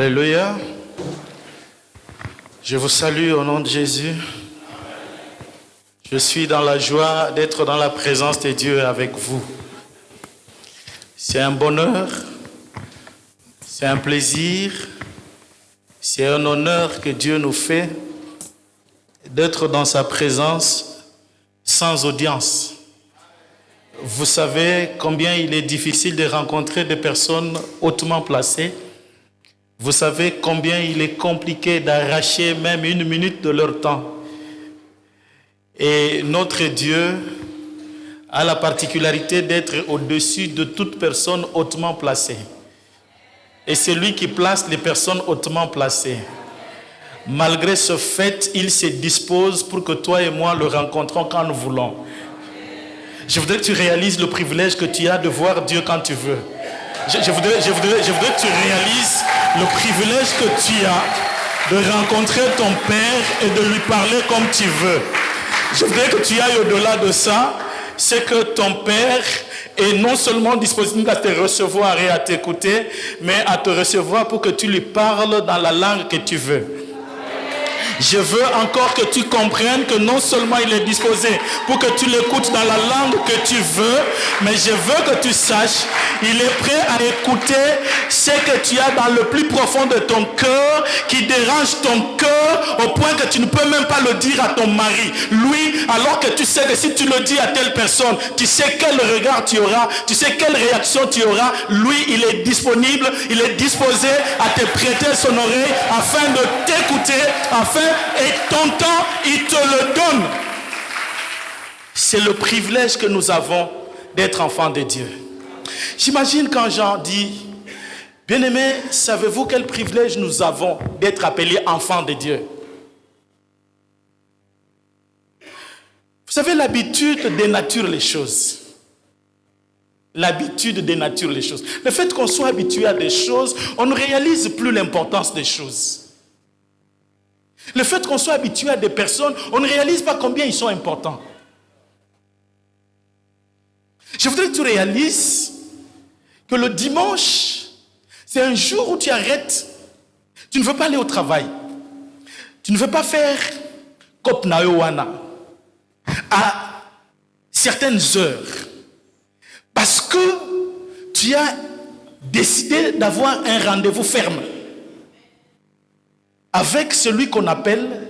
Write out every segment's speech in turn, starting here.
Alléluia. Je vous salue au nom de Jésus. Je suis dans la joie d'être dans la présence de Dieu avec vous. C'est un bonheur, c'est un plaisir, c'est un honneur que Dieu nous fait d'être dans sa présence sans audience. Vous savez combien il est difficile de rencontrer des personnes hautement placées. Vous savez combien il est compliqué d'arracher même une minute de leur temps. Et notre Dieu a la particularité d'être au-dessus de toute personne hautement placée. Et c'est lui qui place les personnes hautement placées. Malgré ce fait, il se dispose pour que toi et moi le rencontrons quand nous voulons. Je voudrais que tu réalises le privilège que tu as de voir Dieu quand tu veux. Je voudrais que tu réalises le privilège que tu as de rencontrer ton Père et de lui parler comme tu veux. Je voudrais que tu ailles au-delà de ça. C'est que ton Père est non seulement disponible à te recevoir et à t'écouter, mais à te recevoir pour que tu lui parles dans la langue que tu veux. Je veux encore que tu comprennes que non seulement il est disposé pour que tu l'écoutes dans la langue que tu veux, mais je veux que tu saches, il est prêt à écouter ce que tu as dans le plus profond de ton cœur, qui dérange ton cœur au point que tu ne peux même pas le dire à ton mari. Lui, alors que tu sais que si tu le dis à telle personne, tu sais quel regard tu auras, tu sais quelle réaction tu auras. Lui, il est disponible, il est disposé à te prêter son oreille afin de t'écouter, et ton temps, il te le donne. C'est le privilège que nous avons d'être enfants de Dieu. J'imagine quand Jean dit, bien-aimés, savez-vous quel privilège nous avons d'être appelés enfants de Dieu? Vous savez, l'habitude dénature les choses. L'habitude dénature les choses. Le fait qu'on soit habitué à des choses, on ne réalise plus l'importance des choses. Le fait qu'on soit habitué à des personnes, on ne réalise pas combien ils sont importants. Je voudrais que tu réalises que le dimanche, c'est un jour où tu arrêtes. Tu ne veux pas aller au travail. Tu ne veux pas faire kopnayowana à certaines heures. Parce que tu as décidé d'avoir un rendez-vous ferme avec celui qu'on appelle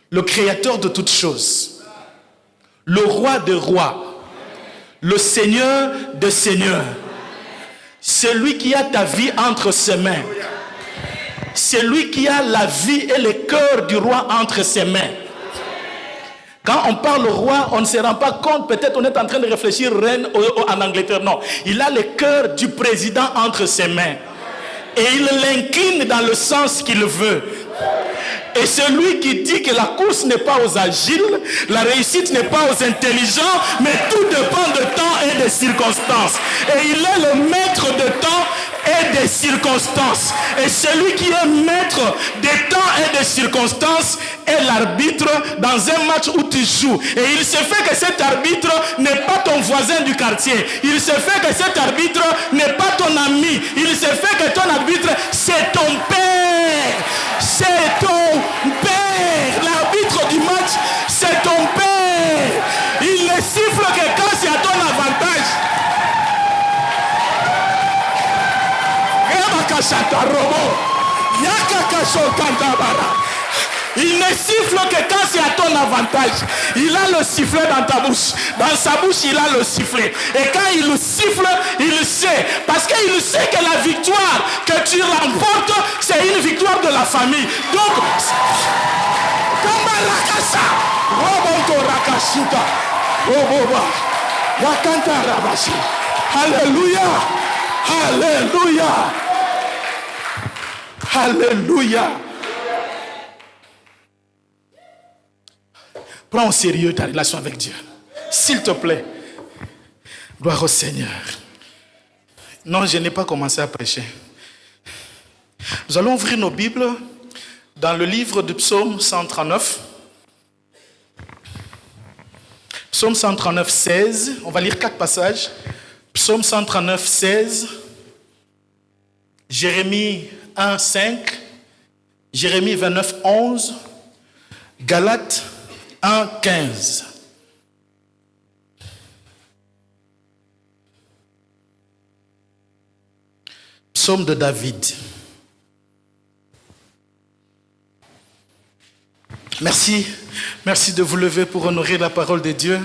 le créateur de toutes choses, le roi des rois, le seigneur des seigneurs, celui qui a ta vie entre ses mains, celui qui a la vie et le cœur du roi entre ses mains. Quand on parle roi, on ne se rend pas compte, peut-être on est en train de réfléchir reine en Angleterre, non. Il a le cœur du président entre ses mains et il l'incline dans le sens qu'il veut. Et celui qui dit que la course n'est pas aux agiles, la réussite n'est pas aux intelligents, mais tout dépend de temps et de circonstances. Et il est le maître de temps et des circonstances. Et celui qui est maître des temps et des circonstances est l'arbitre dans un match où tu joues. Et il se fait que cet arbitre n'est pas ton voisin du quartier. Il se fait que cet arbitre n'est pas ton ami. Il se fait que ton arbitre, c'est ton père. C'est ton père. L'arbitre du match, c'est ton père. Il ne siffle que quand c'est à ton avantage. Il ne siffle que quand c'est à ton avantage. Il a le sifflet dans ta bouche. Dans sa bouche, il a le sifflet. Et quand il le siffle, il sait. Parce qu'il sait que la victoire que tu remportes, c'est une victoire de la famille. Donc, Alléluia. Alléluia. Alléluia. Prends au sérieux ta relation avec Dieu. S'il te plaît. Gloire au Seigneur. Non, je n'ai pas commencé à prêcher. Nous allons ouvrir nos Bibles dans le livre du psaume 139. Psaume 139, 16. On va lire 4 passages. Psaume 139, 16. Jérémie 1, 5, Jérémie 29, 11, Galates 1, 15. Psaume de David. Merci de vous lever pour honorer la parole de Dieu.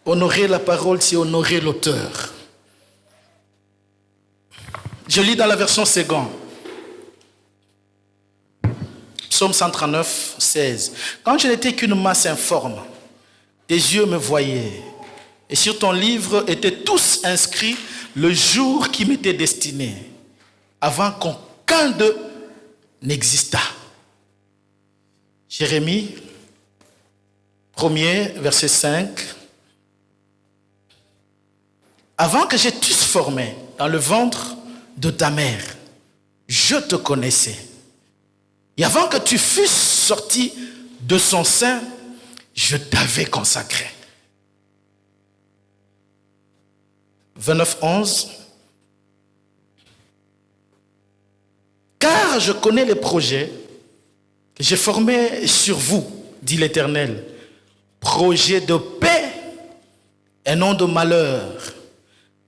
Honorer la parole, c'est honorer l'auteur. Je lis dans la version seconde. Psaume 139, 16. Quand je n'étais qu'une masse informe, tes yeux me voyaient. Et sur ton livre étaient tous inscrits le jour qui m'était destiné, avant qu'aucun d'eux n'exista. Jérémie, 1er, verset 5. Avant que je t'eusse formé dans le ventre de ta mère, je te connaissais. Et avant que tu fusses sorti de son sein, je t'avais consacré. 29, 11. Car je connais les projets que j'ai formés sur vous, dit l'Éternel. Projets de paix et non de malheur,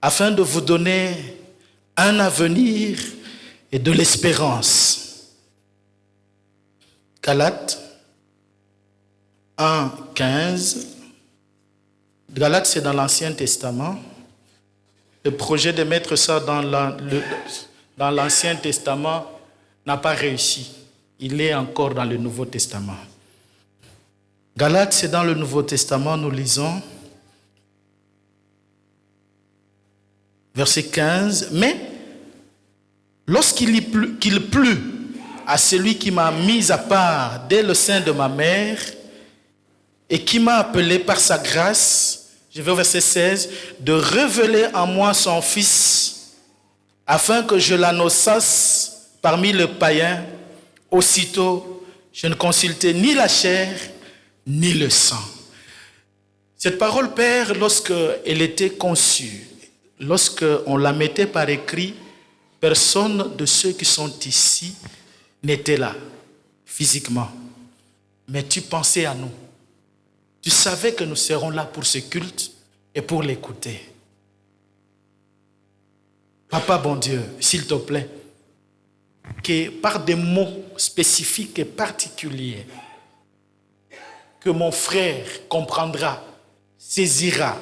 afin de vous donner un avenir et de l'espérance. Galates 1, 15. Galates, c'est dans l'Ancien Testament. Le projet de mettre ça dans l'Ancien Testament n'a pas réussi. Il est encore dans le Nouveau Testament. Galates, c'est dans le Nouveau Testament, nous lisons verset 15. Mais lorsqu'il plut à celui qui m'a mis à part dès le sein de ma mère et qui m'a appelé par sa grâce, je vais au verset 16, de révéler en moi son Fils, afin que je l'annonçasse parmi les païens, aussitôt je ne consultais ni la chair, ni le sang. Cette parole, Père, lorsqu'elle était conçue, lorsqu'on la mettait par écrit, personne de ceux qui sont ici n'était là, physiquement. Mais tu pensais à nous. Tu savais que nous serons là pour ce culte et pour l'écouter. Papa bon Dieu, s'il te plaît, que par des mots spécifiques et particuliers, que mon frère comprendra, saisira,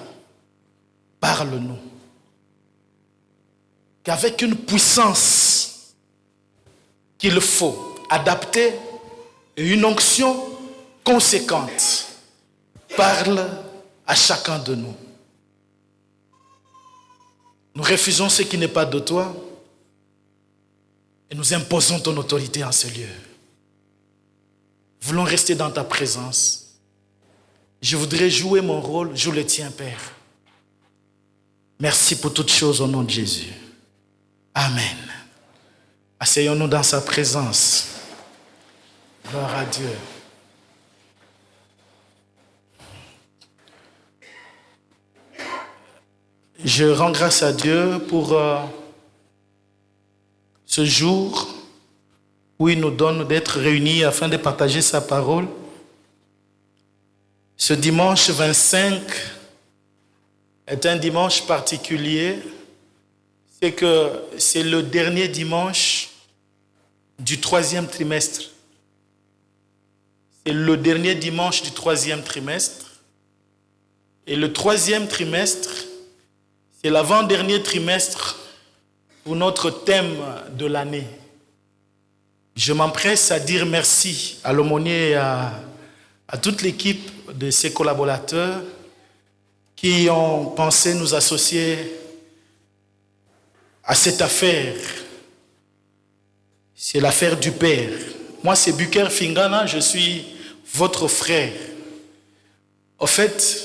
parle-nous. Qu'avec une puissance qu'il faut adapter et une onction conséquente, parle à chacun de nous. Nous refusons ce qui n'est pas de toi et nous imposons ton autorité en ce lieu. Nous voulons rester dans ta présence. Je voudrais jouer mon rôle, joue le tien, Père. Merci pour toutes choses au nom de Jésus. Amen. Asseyons-nous dans sa présence. Gloire à Dieu. Je rends grâce à Dieu pour ce jour où il nous donne d'être réunis afin de partager sa parole. Ce dimanche 25 est un dimanche particulier. C'est que c'est le dernier dimanche du 3e trimestre. C'est le dernier dimanche du 3e trimestre. Et le 3e trimestre, c'est l'avant-dernier trimestre pour notre thème de l'année. Je m'empresse à dire merci à l'aumônier et à toute l'équipe de ses collaborateurs qui ont pensé nous associer à cette affaire. C'est l'affaire du Père. Moi, c'est Buker Fingana, je suis votre frère. Au fait,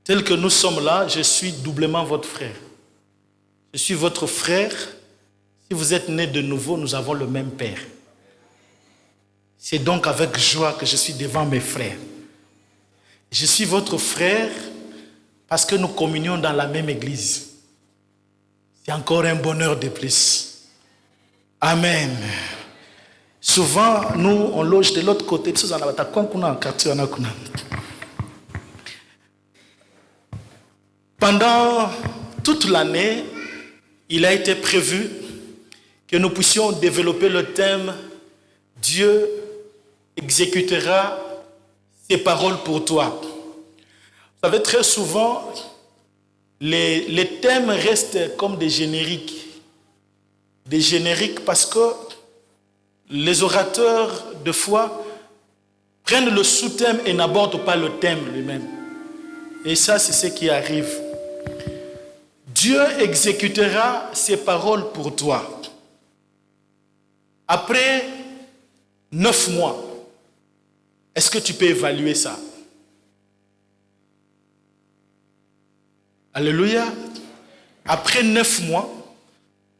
tel que nous sommes là, je suis doublement votre frère. Je suis votre frère. Si vous êtes né de nouveau, nous avons le même Père. C'est donc avec joie que je suis devant mes frères. Je suis votre frère parce que nous communions dans la même église. c'est encore un bonheur de plus. Amen. Souvent, nous, on loge de l'autre côté. Pendant toute l'année, il a été prévu que nous puissions développer le thème « Dieu exécutera ses paroles pour toi ». Vous savez, très souvent, les thèmes restent comme des génériques. Des génériques parce que les orateurs, de foi, prennent le sous-thème et n'abordent pas le thème lui-même. Et ça, c'est ce qui arrive. Dieu exécutera ses paroles pour toi. Après 9 mois, est-ce que tu peux évaluer ça? Alléluia. Après 9 mois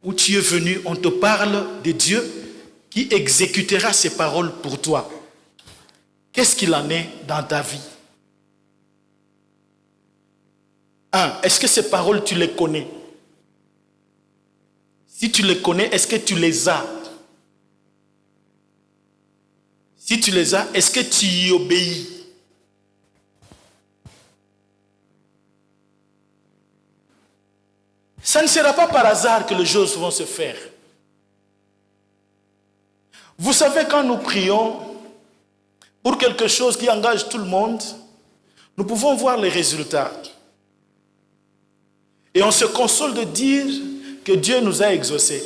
où tu es venu, on te parle de Dieu qui exécutera ses paroles pour toi. Qu'est-ce qu'il en est dans ta vie? 1. Est-ce que ces paroles, tu les connais? Si tu les connais, est-ce que tu les as? Si tu les as, est-ce que tu y obéis? Ça ne sera pas par hasard que les choses vont se faire. Vous savez, quand nous prions pour quelque chose qui engage tout le monde, nous pouvons voir les résultats. Et on se console de dire que Dieu nous a exaucés.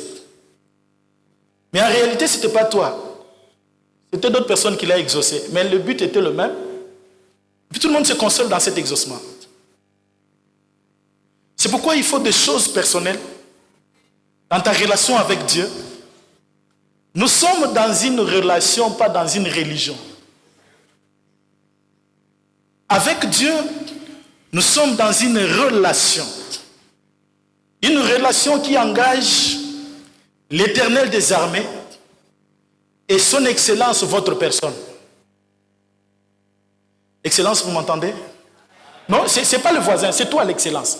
Mais en réalité, ce n'était pas toi. C'était d'autres personnes qui l'ont exaucé. Mais le but était le même. Puis tout le monde se console dans cet exaucement. C'est pourquoi il faut des choses personnelles dans ta relation avec Dieu. Nous sommes dans une relation, pas dans une religion. Avec Dieu, nous sommes dans une relation. Une relation qui engage l'Éternel des armées et son Excellence, votre personne. Excellence, vous m'entendez? Non, ce n'est pas le voisin, c'est toi l'Excellence.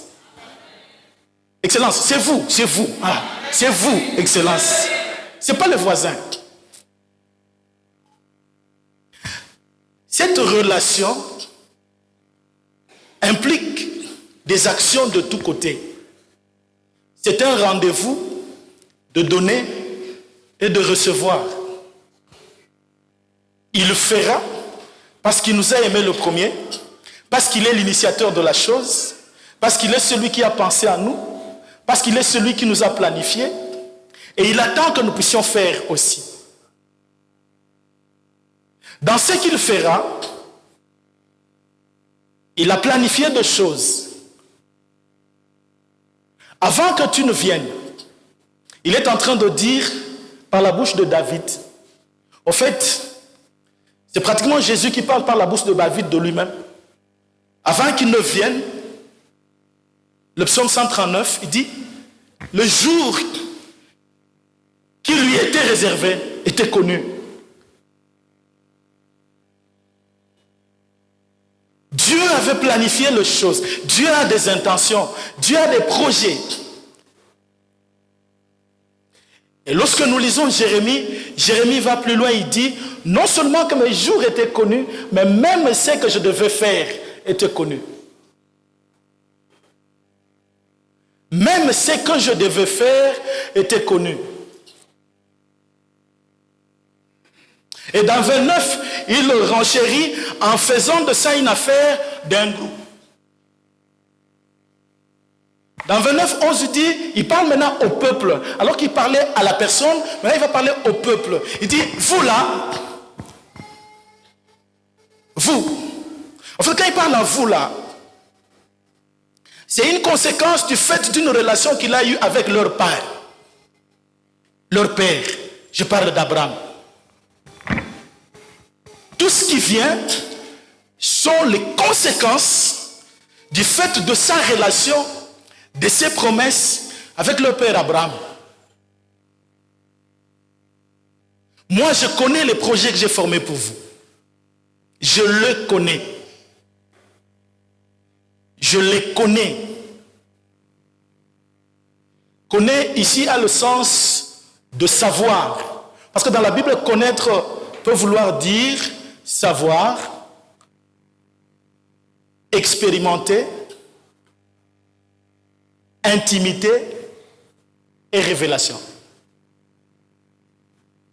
Excellence, c'est vous, c'est vous. Ah, c'est vous, Excellence. Ce n'est pas le voisin. Cette relation implique des actions de tous côtés. C'est un rendez-vous de donner et de recevoir. Il le fera parce qu'il nous a aimé le premier, parce qu'il est l'initiateur de la chose, parce qu'il est celui qui a pensé à nous, parce qu'il est celui qui nous a planifié, et il attend que nous puissions faire aussi. Dans ce qu'il fera, il a planifié des choses. Avant que tu ne viennes, il est en train de dire par la bouche de David. Au fait, c'est pratiquement Jésus qui parle par la bouche de David de lui-même. Avant qu'il ne vienne, le psaume 139, il dit, le jour qui lui était réservé était connu. Dieu avait planifié les choses. Dieu a des intentions. Dieu a des projets. Et lorsque nous lisons Jérémie, Jérémie va plus loin, il dit, non seulement que mes jours étaient connus, mais même ce que je devais faire était connu. Même ce que je devais faire était connu. Et dans 29, il renchérit en faisant de ça une affaire d'un groupe. Dans 29, 11, il parle maintenant au peuple. Alors qu'il parlait à la personne, maintenant il va parler au peuple. Il dit, vous là, vous. En fait, quand il parle à vous là, c'est une conséquence du fait d'une relation qu'il a eue avec leur père. Leur père. Je parle d'Abraham. Tout ce qui vient sont les conséquences du fait de sa relation, de ses promesses avec le père Abraham. Moi, je connais les projets que j'ai formés pour vous. Je le connais. Je les connais. Connaît ici a le sens de savoir. Parce que dans la Bible, connaître peut vouloir dire savoir, expérimenter, intimité et révélation.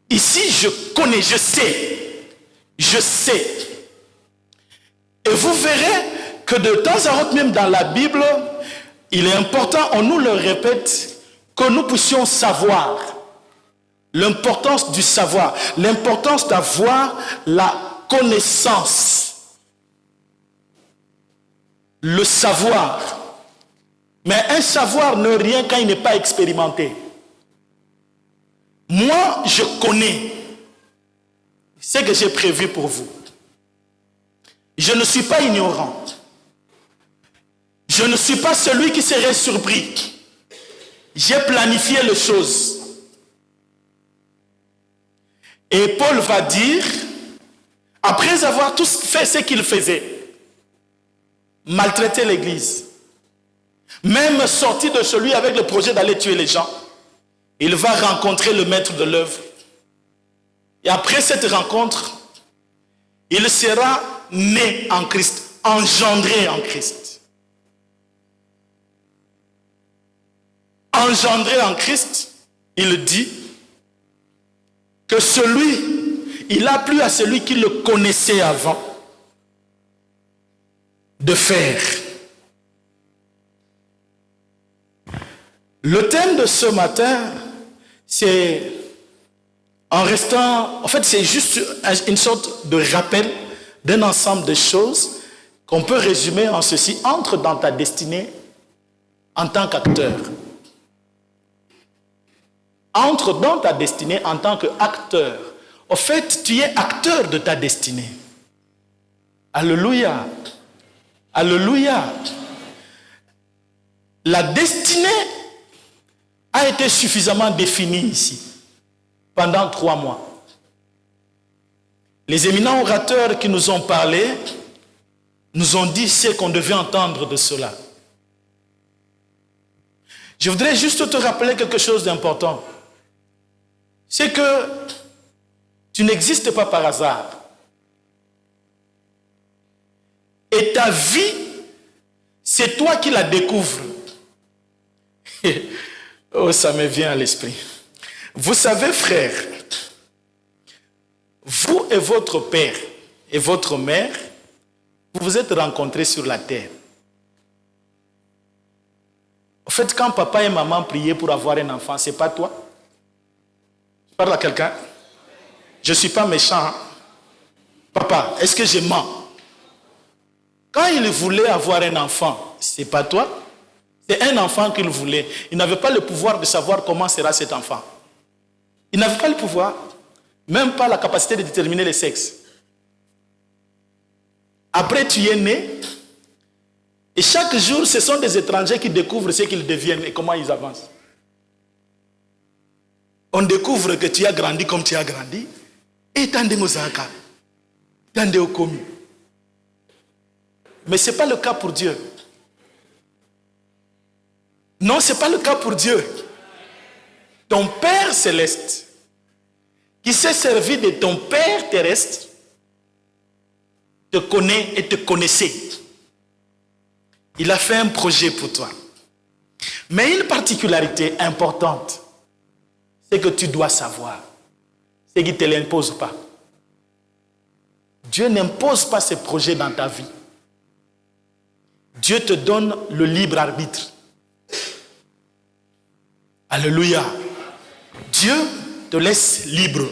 Ici, je connais, je sais. Je sais. Et vous verrez que de temps à autre, même dans la Bible, il est important, on nous le répète, que nous puissions savoir. L'importance du savoir, l'importance d'avoir la connaissance. Le savoir. Mais un savoir ne rien quand il n'est pas expérimenté. Moi, je connais ce que j'ai prévu pour vous. Je ne suis pas ignorant. Je ne suis pas celui qui serait surpris. J'ai planifié les choses. Et Paul va dire, après avoir tous fait ce qu'il faisait, maltraiter l'église, même sorti de chez lui avec le projet d'aller tuer les gens, il va rencontrer le maître de l'œuvre. Et après cette rencontre, il sera né en Christ, engendré en Christ. Engendré en Christ, il dit que il a plu à celui qui le connaissait avant de faire. Le thème de ce matin, c'est c'est juste une sorte de rappel d'un ensemble de choses qu'on peut résumer en ceci: entre dans ta destinée en tant qu'acteur. Entre dans ta destinée en tant qu'acteur. Au fait, tu es acteur de ta destinée. Alléluia. Alléluia. La destinée a été suffisamment définie ici pendant 3 mois. Les éminents orateurs qui nous ont parlé nous ont dit ce qu'on devait entendre de cela. Je voudrais juste te rappeler quelque chose d'important. C'est que tu n'existes pas par hasard. Et ta vie, c'est toi qui la découvres. Oh, ça me vient à l'esprit. Vous savez, frères, vous et votre père et votre mère, vous vous êtes rencontrés sur la terre. En fait, quand papa et maman priaient pour avoir un enfant, c'est pas toi? Je parle à quelqu'un? Je ne suis pas méchant. Hein? Papa, est-ce que je mens? Quand il voulait avoir un enfant, c'est pas toi? C'est un enfant qu'il voulait. Il n'avait pas le pouvoir de savoir comment sera cet enfant. Il n'avait pas le pouvoir, même pas la capacité de déterminer le sexe. Après, tu es né, et chaque jour, ce sont des étrangers qui découvrent ce qu'ils deviennent et comment ils avancent. On découvre que tu as grandi comme tu as grandi, et tande ngozaka, tande okomi. Mais ce n'est pas le cas pour Dieu. Non, ce n'est pas le cas pour Dieu. Ton Père céleste, qui s'est servi de ton Père terrestre, te connaît et te connaissait. Il a fait un projet pour toi. Mais une particularité importante, c'est que tu dois savoir. C'est qu'il ne te l'impose pas. Dieu n'impose pas ses projets dans ta vie. Dieu te donne le libre arbitre. Alléluia. Dieu te laisse libre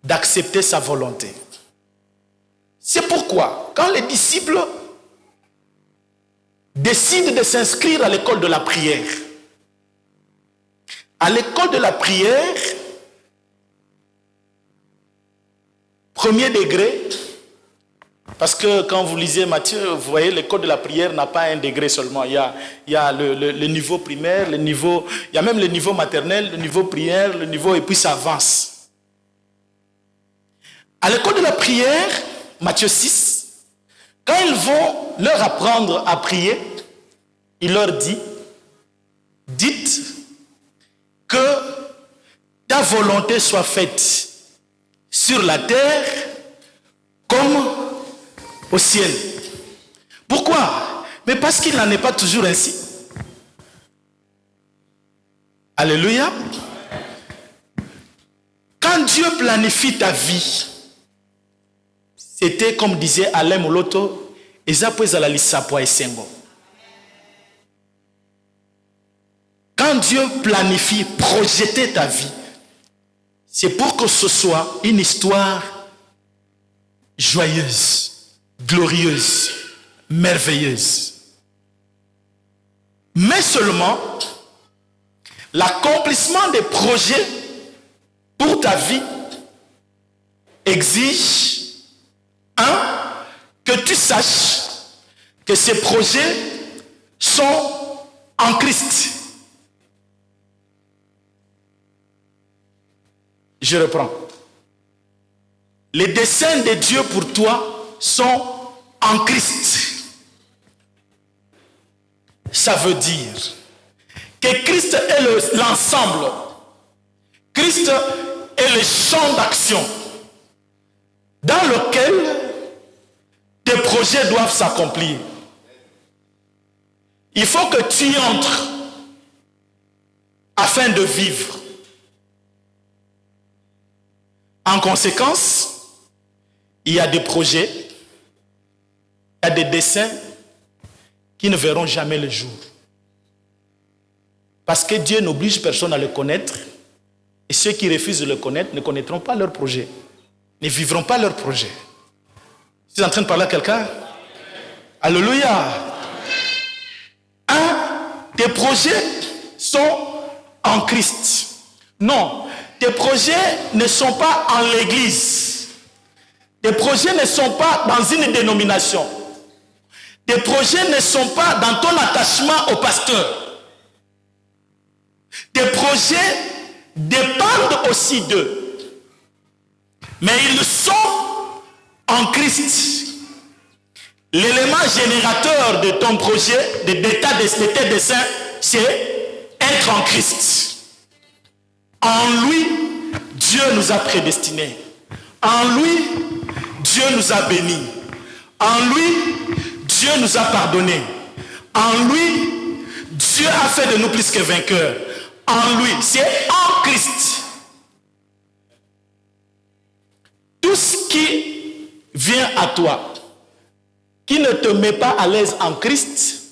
d'accepter sa volonté. C'est pourquoi, quand les disciples décident de s'inscrire à l'école de la prière, à l'école de la prière, premier degré, parce que quand vous lisez Matthieu, vous voyez, l'école de la prière n'a pas un degré seulement. Il y a le niveau primaire, il y a même le niveau maternel, le niveau prière, le niveau, et puis ça avance. À l'école de la prière, Matthieu 6, quand ils vont leur apprendre à prier, il leur dit, dites que ta volonté soit faite sur la terre comme au ciel. Pourquoi? Mais parce qu'il n'en est pas toujours ainsi. Alléluia. Quand Dieu planifie ta vie, c'était comme disait Alain Moloto, quand Dieu planifie, projeter ta vie, c'est pour que ce soit une histoire joyeuse, glorieuse, merveilleuse. Mais seulement, l'accomplissement des projets pour ta vie exige, que tu saches que ces projets sont en Christ. Je reprends. Les desseins de Dieu pour toi sont en Christ. Ça veut dire que Christ est l'ensemble. Christ est le champ d'action dans lequel tes projets doivent s'accomplir. Il faut que tu y entres afin de vivre. En conséquence, il y a des projets, il y a des desseins qui ne verront jamais le jour. Parce que Dieu n'oblige personne à le connaître, et ceux qui refusent de le connaître ne connaîtront pas leur projet, ne vivront pas leur projet. Tu es en train de parler à quelqu'un? Alléluia. Tes projets sont en Christ. Non, tes projets ne sont pas en l'église. Tes projets ne sont pas dans une dénomination. Tes projets ne sont pas dans ton attachement au pasteur. Tes projets dépendent aussi d'eux. Mais ils sont en Christ. L'élément générateur de ton projet, de tes desseins, c'est être en Christ. En lui, Dieu nous a prédestinés. En lui, Dieu nous a bénis. En lui, Dieu nous a pardonnés. En lui, Dieu a fait de nous plus que vainqueurs. En lui, c'est en Christ. Tout ce qui vient à toi, qui ne te met pas à l'aise en Christ,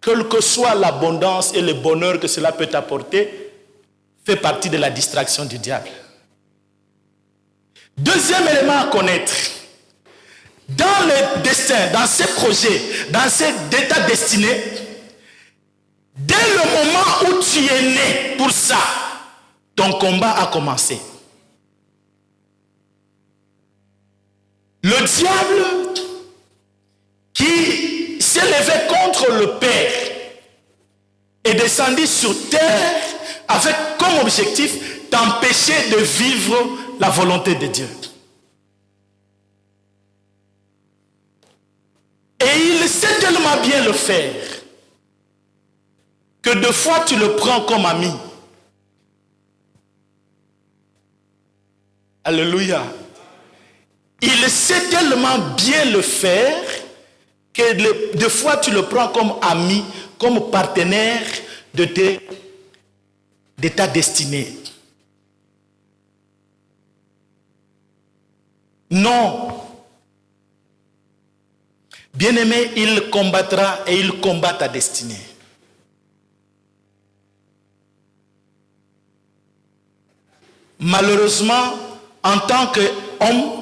quelle que soit l'abondance et le bonheur que cela peut t'apporter, fait partie de la distraction du diable. Deuxième élément à connaître, dans le destin, dans ces projets, dans cet état destiné, dès le moment où tu es né pour ça, ton combat a commencé. Le diable qui s'est levé contre le Père est descendu sur terre avec comme objectif d'empêcher de vivre la volonté de Dieu. Et il sait tellement bien le faire que deux fois tu le prends comme ami. Alléluia. Il sait tellement bien le faire que deux fois tu le prends comme ami, comme partenaire de ta destinée. Non. Bien-aimé, il combattra et il combat ta destinée. Malheureusement, en tant qu'homme,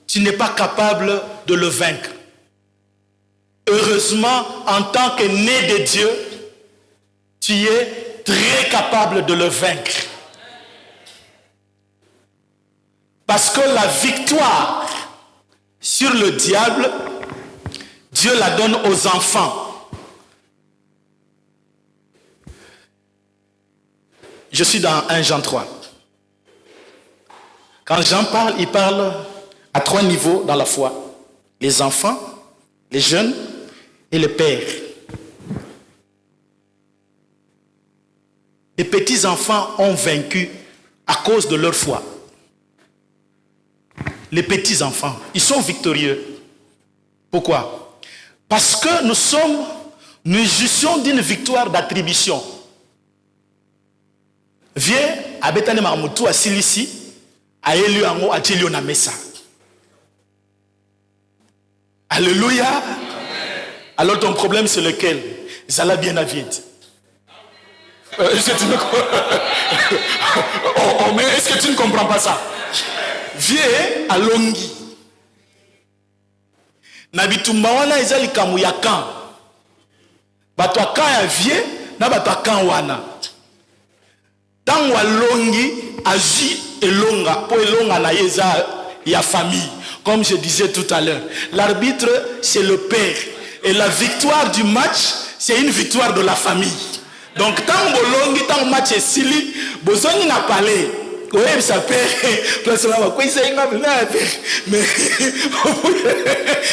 tu n'es pas capable de le vaincre. Heureusement, en tant que né de Dieu, tu es très capable de le vaincre. Parce que la victoire sur le diable, Dieu la donne aux enfants. Je suis dans 1 Jean 3. Quand Jean parle, il parle à 3 niveaux dans la foi. Les enfants, les jeunes et le Père. Les petits-enfants ont vaincu à cause de leur foi. Les petits-enfants, ils sont victorieux. Pourquoi? Parce que nous jouissions d'une victoire d'attribution. Viens à Betane Marmoutou, à Silici, à Eliango, à Tchelion à Messa. Alléluia. Alors ton problème c'est lequel? Zala bien à vide. Est-ce que tu ne comprends pas ça? Viens à Longi. Nabitumba wana ezali kamu ya kan. Bato ya kan ya vie na bato ya kan wana. Tango Longi agi elonga po elonga na yeza ya famille. Comme je disais tout à l'heure, l'arbitre c'est le père et la victoire du match c'est une victoire de la famille. Donc tant bolongi tant match est sili, bozoni na parler. Oui, ça père. Personnellement, quoi c'est un mais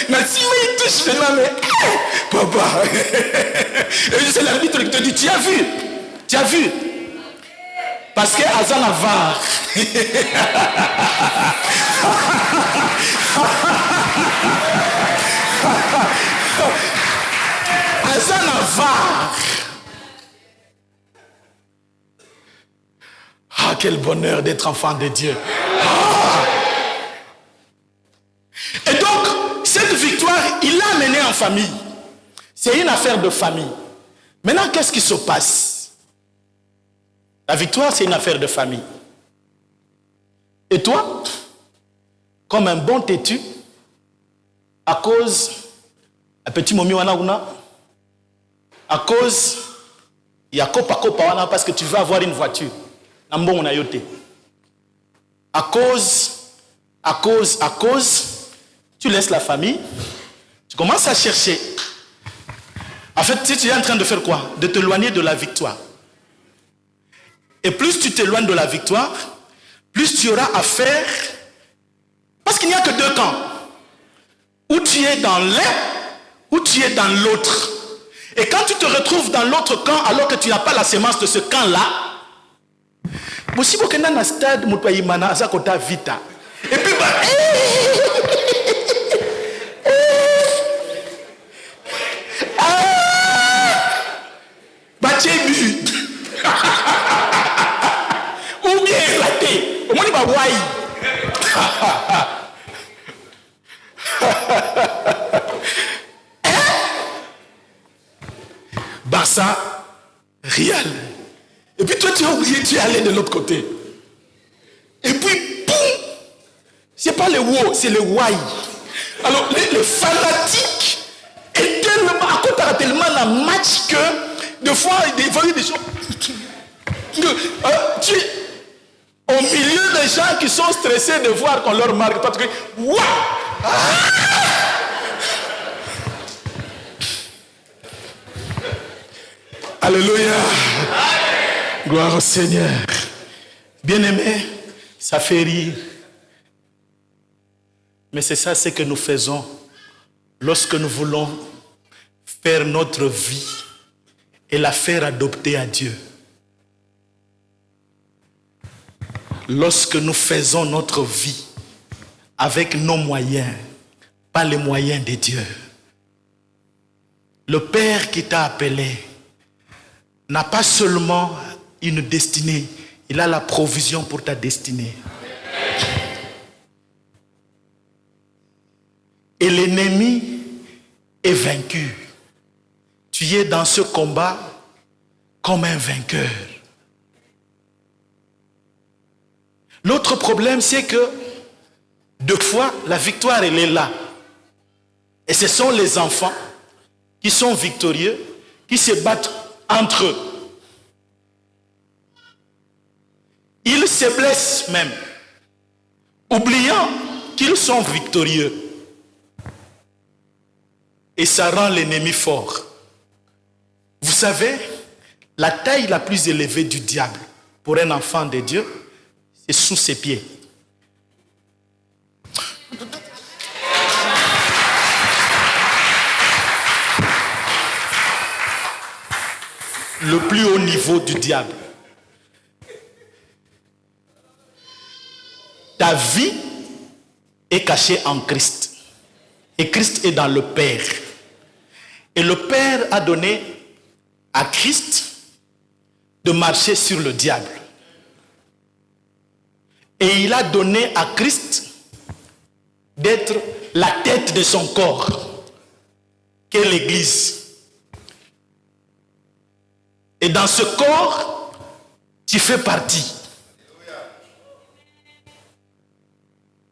na si il touche maintenant mais papa. Et c'est l'arbitre qui te dit tu as vu? Tu as vu? Parce que Azana var. Azana var. Ah, quel bonheur d'être enfant de Dieu. Ah. Et donc, cette victoire, il l'a amenée en famille. C'est une affaire de famille. Maintenant, qu'est-ce qui se passe? La victoire, c'est une affaire de famille. Et toi, comme un bon têtu, à cause, un petit momi wana, à cause, il y a kopa wana parce que tu veux avoir une voiture. À cause, tu laisses la famille, tu commences à chercher. En fait, tu es en train de faire quoi? De t'éloigner de la victoire. Et plus tu t'éloignes de la victoire, plus tu auras à faire. Parce qu'il n'y a que deux camps. Ou tu es dans l'un, ou tu es dans l'autre. Et quand tu te retrouves dans l'autre camp, alors que tu n'as pas la sémence de ce camp-là, et puis, ou bien raté. Au moins, il va voir. Barça, Real. Et puis toi, tu as oublié, tu es allé de l'autre côté. Et puis, boum! C'est pas le wow, c'est le why. Alors, le fanatique est tellement dans match que, des fois, il y a des gens. Tu es au milieu des gens qui sont stressés de voir qu'on leur marque. Toi, tu dis, waouh! Alléluia. Gloire au Seigneur. Bien-aimé, ça fait rire. Mais c'est ça ce que nous faisons lorsque nous voulons faire notre vie et la faire adopter à Dieu. Lorsque nous faisons notre vie avec nos moyens, pas les moyens de Dieu. Le Père qui t'a appelé n'a pas seulement une destinée, il a la provision pour ta destinée. Et l'ennemi est vaincu. Tu es dans ce combat comme un vainqueur. L'autre problème, c'est que deux fois, la victoire, elle est là. Et ce sont les enfants qui sont victorieux, qui se battent entre eux. Ils se blessent même, oubliant qu'ils sont victorieux. Et ça rend l'ennemi fort. Vous savez, la taille la plus élevée du diable pour un enfant de Dieu, c'est sous ses pieds. Le plus haut niveau du diable, ta vie est cachée en Christ. Et Christ est dans le Père. Et le Père a donné à Christ de marcher sur le diable. Et il a donné à Christ d'être la tête de son corps, qu'est l'Église. Et dans ce corps, tu fais partie.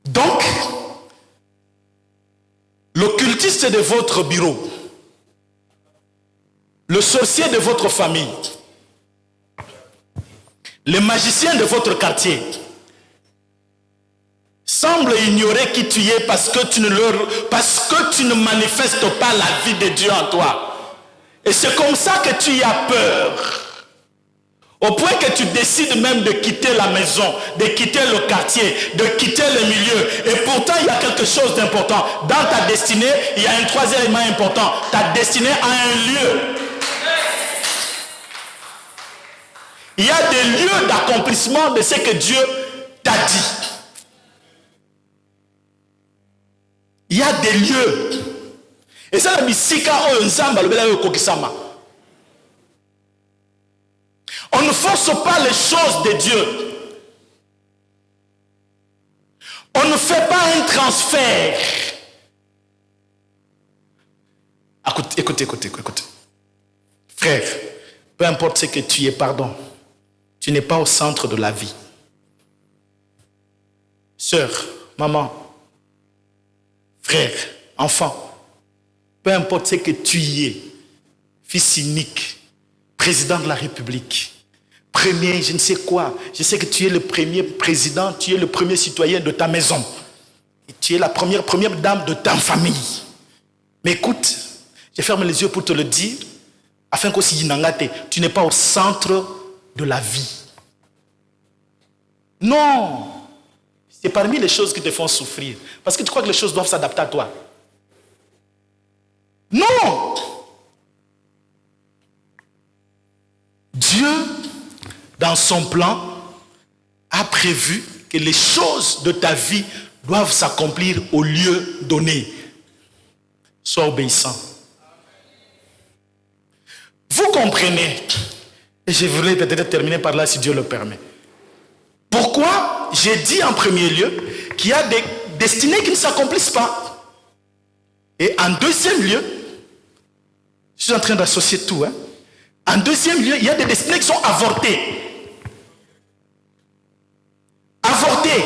Donc, l'occultiste de votre bureau, le sorcier de votre famille, le magicien de votre quartier, semble ignorer qui tu es parce que tu ne manifestes pas la vie de Dieu en toi. Et c'est comme ça que tu y as peur. Au point que tu décides même de quitter la maison, de quitter le quartier, de quitter le milieu. Et pourtant, il y a quelque chose d'important. Dans ta destinée, il y a un troisième élément important. Ta destinée a un lieu. Il y a des lieux d'accomplissement de ce que Dieu t'a dit. Il y a des lieux. Et ça, la misika o nzamba le bela kokisama. On ne force pas les choses de Dieu. On ne fait pas un transfert. Écoute. Frère, peu importe ce que tu es, pardon. Tu n'es pas au centre de la vie. Sœur, maman, frère, enfant, peu importe ce que tu y es, fils unique, président de la République, premier, je ne sais quoi, je sais que tu es le premier président, tu es le premier citoyen de ta maison, et tu es la première dame de ta famille. Mais écoute, je ferme les yeux pour te le dire, afin qu'aussi tu n'es pas au centre de la vie. Non, c'est parmi les choses qui te font souffrir, parce que tu crois que les choses doivent s'adapter à toi. Non! Dieu, dans son plan, a prévu que les choses de ta vie doivent s'accomplir au lieu donné. Sois obéissant. Vous comprenez, et je voulais peut-être terminer par là si Dieu le permet. Pourquoi j'ai dit en premier lieu qu'il y a des destinées qui ne s'accomplissent pas. Et en deuxième lieu, je suis en train d'associer tout. En deuxième lieu, il y a des destinées qui sont avortées. Avortées.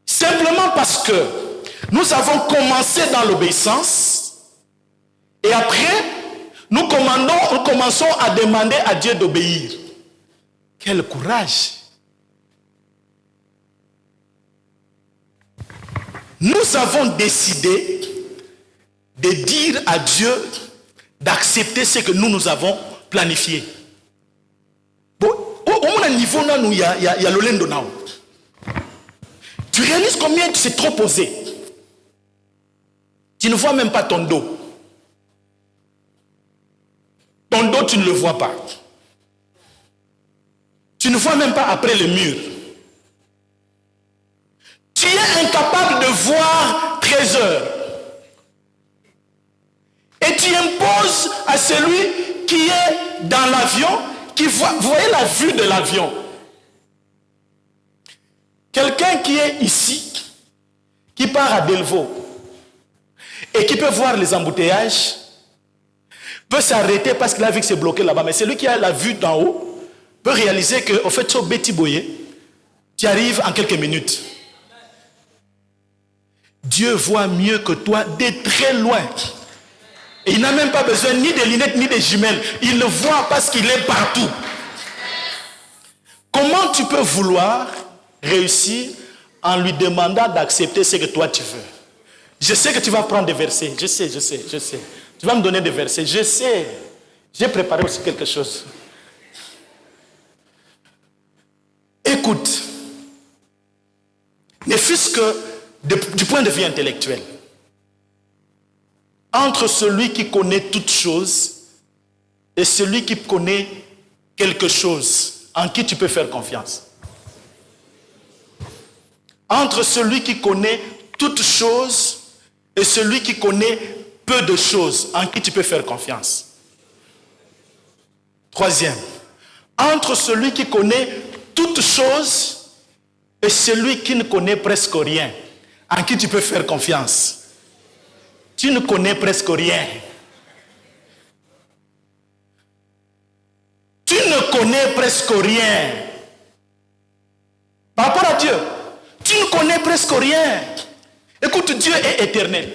Simplement parce que nous avons commencé dans l'obéissance et après, nous commençons à demander à Dieu d'obéir. Quel courage! Nous avons décidé de dire à Dieu d'accepter ce que nous avons planifié. Au niveau il y a le lendo now. Tu réalises combien tu t'es trop posé. Tu ne vois même pas ton dos. Ton dos, tu ne le vois pas. Tu ne vois même pas après le mur. Tu es incapable de voir 13 heures. Et tu imposes à celui qui est dans l'avion, qui voit, vous voyez la vue de l'avion. Quelqu'un qui est ici, qui part à Delvaux, et qui peut voir les embouteillages, peut s'arrêter parce qu'il a vu que c'est bloqué là-bas. Mais celui qui a la vue d'en haut peut réaliser que, au fait, sur Betty Boye, tu arrives en quelques minutes. Dieu voit mieux que toi de très loin. Et il n'a même pas besoin ni de lunettes ni de jumelles. Il le voit parce qu'il est partout. Comment tu peux vouloir réussir en lui demandant d'accepter ce que toi tu veux? Je sais que tu vas prendre des versets. Je sais. Tu vas me donner des versets. Je sais. J'ai préparé aussi quelque chose. Écoute. Ne fût-ce que du point de vue intellectuel. Entre celui qui connaît toutes choses et celui qui connaît quelque chose en qui tu peux faire confiance. entre celui qui connaît toutes choses et celui qui connaît peu de choses, en qui tu peux faire confiance. Troisième, entre celui qui connaît toutes choses et celui qui ne connaît presque rien, en qui tu peux faire confiance. Tu ne connais presque rien. Tu ne connais presque rien. Par rapport à Dieu, tu ne connais presque rien. Écoute, Dieu est éternel.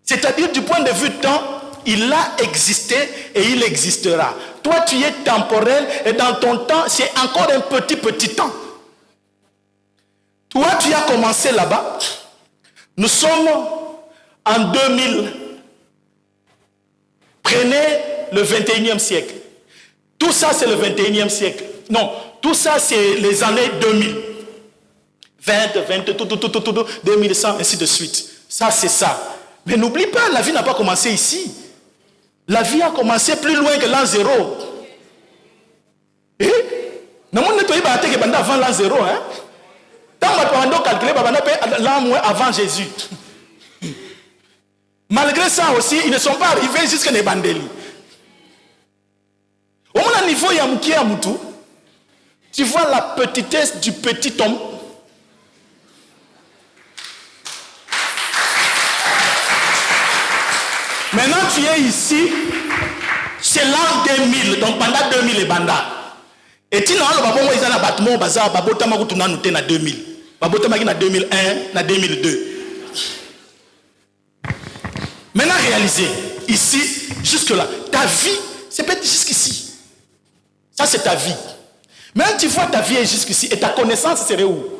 C'est-à-dire du point de vue temps, il a existé et il existera. Toi, tu es temporel et dans ton temps, c'est encore un petit temps. Toi, tu as commencé là-bas. Nous sommes en 2000. Prenez le 21e siècle. Tout ça, c'est le 21e siècle. Non, tout ça, c'est les années 2000. 20, 2100, ainsi de suite. Ça, c'est ça. Mais n'oublie pas, la vie n'a pas commencé ici. La vie a commencé plus loin que l'an 0. Avant l'an 0, hein? Avant Jésus. Malgré ça aussi, ils ne sont pas arrivés jusqu'à Nebandeli. Au moins, niveau Yamouki Yamoutou, tu vois la petitesse du petit homme. Maintenant, tu es ici, c'est l'an 2000, donc pendant 2000 et banda. Et tu n'as pas besoin de bâtiment, bazar, babotama kutuna nouté na 2000. Babotama qui na 2001, na 2002. Maintenant, réalisez, ici, jusque-là, ta vie, c'est peut-être jusqu'ici. Ça, c'est ta vie. Maintenant, tu vois ta vie est jusqu'ici, et ta connaissance serait où?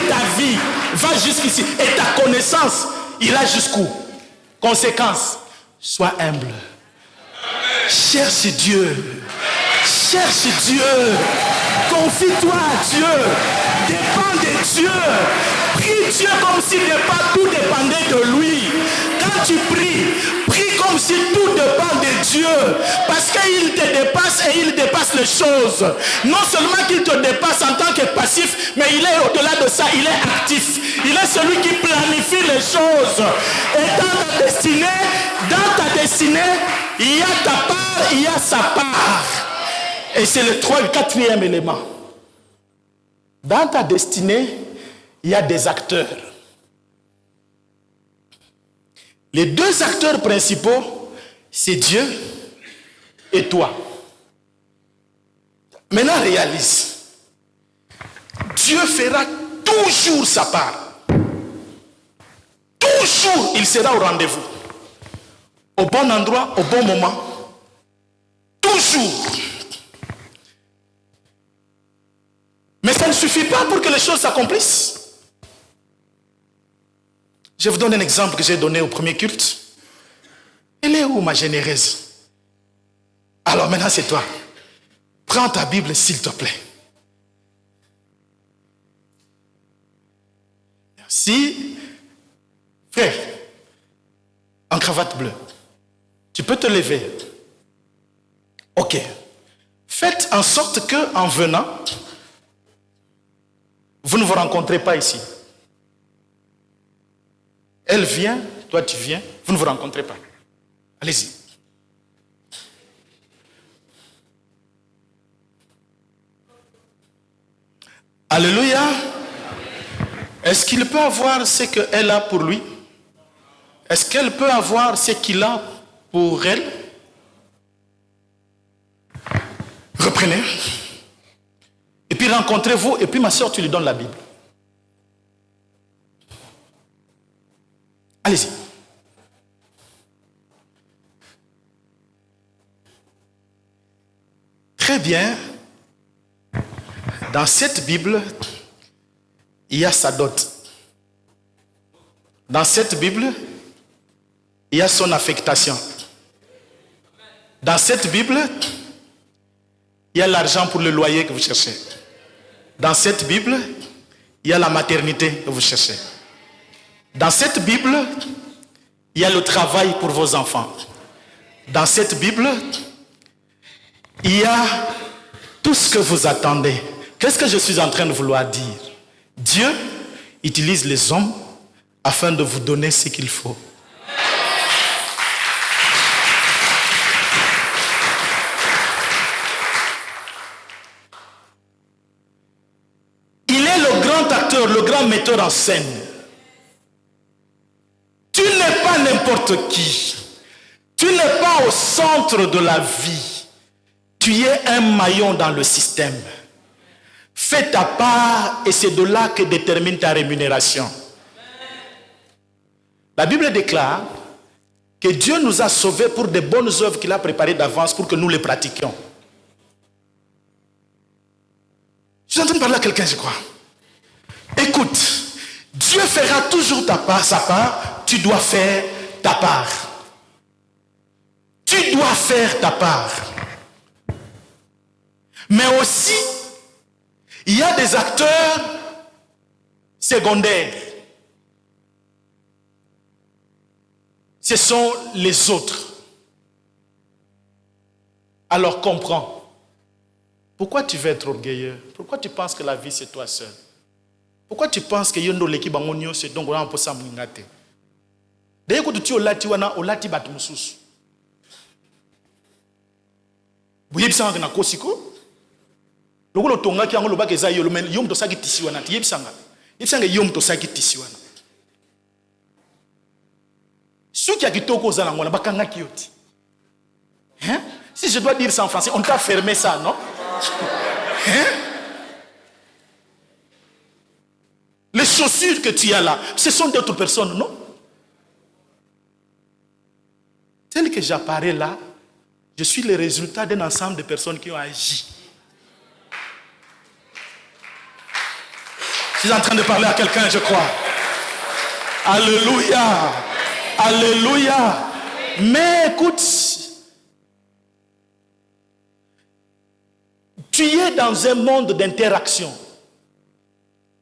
Ta vie va jusqu'ici. Et ta connaissance ira jusqu'où? Conséquence, sois humble. Cherche Dieu. Cherche Dieu. Confie-toi à Dieu. Dépends de Dieu. Prie Dieu comme si tout dépendait de lui. Quand tu prie comme si tout dépend de Dieu. Parce qu'il te dépasse et il dépasse les choses. Non seulement qu'il te dépasse en tant que passif, mais il est au-delà de ça, il est actif. Il est celui qui planifie les choses. Et dans ta destinée, il y a ta part, il y a sa part. Et c'est le quatrième élément. Dans ta destinée, il y a des acteurs. Les deux acteurs principaux, c'est Dieu et toi. Maintenant, réalise. Dieu fera toujours sa part. Toujours, il sera au rendez-vous. Au bon endroit, au bon moment. Toujours. Mais ça ne suffit pas pour que les choses s'accomplissent. Je vous donne un exemple que j'ai donné au premier culte. Elle est où, ma généreuse? Alors maintenant, c'est toi. Prends ta Bible, s'il te plaît. Merci. Frère, en cravate bleue, tu peux te lever. Ok. Faites en sorte que, en venant, vous ne vous rencontrez pas ici. Elle vient, toi tu viens, vous ne vous rencontrez pas. Allez-y. Alléluia. Est-ce qu'il peut avoir ce qu'elle a pour lui? Est-ce qu'elle peut avoir ce qu'il a pour elle? Reprenez. Et puis rencontrez-vous, et puis ma soeur, tu lui donnes la Bible. Allez-y. Très bien. Dans cette Bible, il y a sa dot. Dans cette Bible, il y a son affectation. Dans cette Bible, il y a l'argent pour le loyer que vous cherchez. Dans cette Bible, il y a la maternité que vous cherchez. Dans cette Bible, il y a le travail pour vos enfants. Dans cette Bible, il y a tout ce que vous attendez. Qu'est-ce que je suis en train de vouloir dire? Dieu utilise les hommes afin de vous donner ce qu'il faut. Il est le grand acteur, le grand metteur en scène. Tu n'es pas n'importe qui. Tu n'es pas au centre de la vie. Tu es un maillon dans le système. Fais ta part et c'est de là que détermine ta rémunération. La Bible déclare que Dieu nous a sauvés pour des bonnes œuvres qu'il a préparées d'avance pour que nous les pratiquions. Je suis en train de parler à quelqu'un, je crois. Écoute, Dieu fera toujours sa part, tu dois faire ta part. Tu dois faire ta part. Mais aussi, il y a des acteurs secondaires. Ce sont les autres. Alors comprends. Pourquoi tu veux être orgueilleux? Pourquoi tu penses que la vie c'est toi seul? Pourquoi tu penses que yondo l'équipe bangonio c'est donc on a un peu ça mingate? Dès que tu olati wana olati bat mususu. Buyebisanga na kosiko. Lokolo tonga ki angolo bakeza yolo men yom to saki tisi wana tiyebisanga. Yebisanga yom to saki tisi wana. Ceux qui a quitté au Kozana, on a bakanga kioti. Hein? Si je dois dire ça en français, on t'a fermé ça, non? Hein? Les chaussures que tu as là, ce sont d'autres personnes, non? Tel que j'apparais là, je suis le résultat d'un ensemble de personnes qui ont agi. Je suis en train de parler à quelqu'un, je crois. Alléluia. Alléluia. Mais écoute, tu es dans un monde d'interaction.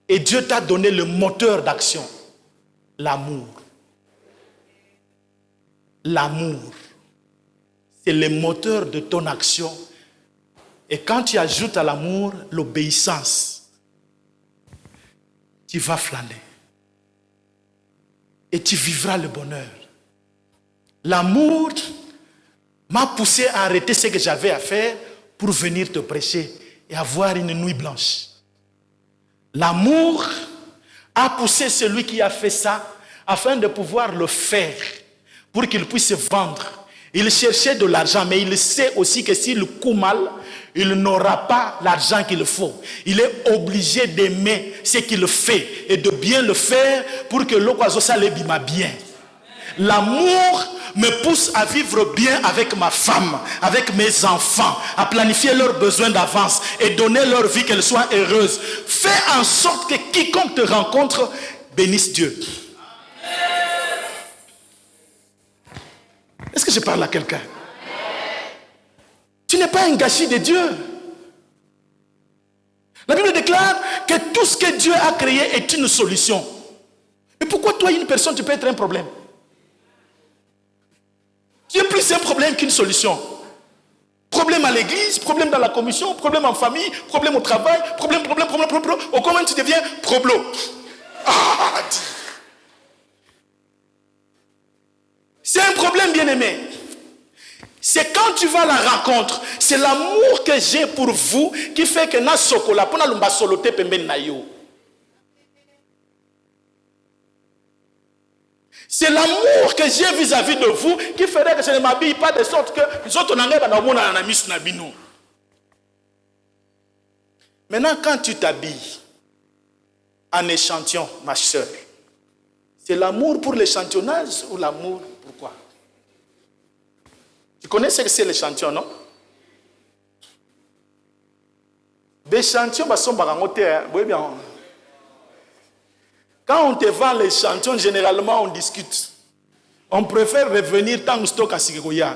Et Dieu t'a donné le moteur d'action. L'amour. L'amour. C'est le moteur de ton action. Et quand tu ajoutes à l'amour l'obéissance, tu vas flâner. Et tu vivras le bonheur. L'amour m'a poussé à arrêter ce que j'avais à faire pour venir te prêcher et avoir une nuit blanche. L'amour a poussé celui qui a fait ça afin de pouvoir le faire pour qu'il puisse se vendre. Il cherchait de l'argent, mais il sait aussi que s'il court mal, il n'aura pas l'argent qu'il faut. Il est obligé d'aimer ce qu'il fait et de bien le faire pour que l'oiseau ça le bima bien. L'amour me pousse à vivre bien avec ma femme, avec mes enfants, à planifier leurs besoins d'avance et donner leur vie qu'elle soit heureuse. Fais en sorte que quiconque te rencontre bénisse Dieu. Est-ce que je parle à quelqu'un? Tu n'es pas un gâchis de Dieu. La Bible déclare que tout ce que Dieu a créé est une solution. Mais pourquoi toi, une personne, tu peux être un problème? Tu es plus un problème qu'une solution. Problème à l'église, problème dans la commission, problème en famille, problème au travail, problème. Au comment tu deviens problème. Ah, c'est un problème, bien-aimé. C'est quand tu vas à la rencontre, c'est l'amour que j'ai pour vous qui fait que na sokola pona lumba solote pemben na yo. C'est l'amour que j'ai vis-à-vis de vous qui ferait que je ne m'habille pas de sorte que les autres n'en aient pas na mis na bino. Maintenant, quand tu t'habilles en échantillon, ma soeur, c'est l'amour pour l'échantillonnage ou l'amour pourquoi? Tu connais ce que c'est l'échantillon, non? L'échantillon, quand on te vend l'échantillon, généralement on discute. On préfère revenir tant que stock à Sigoya.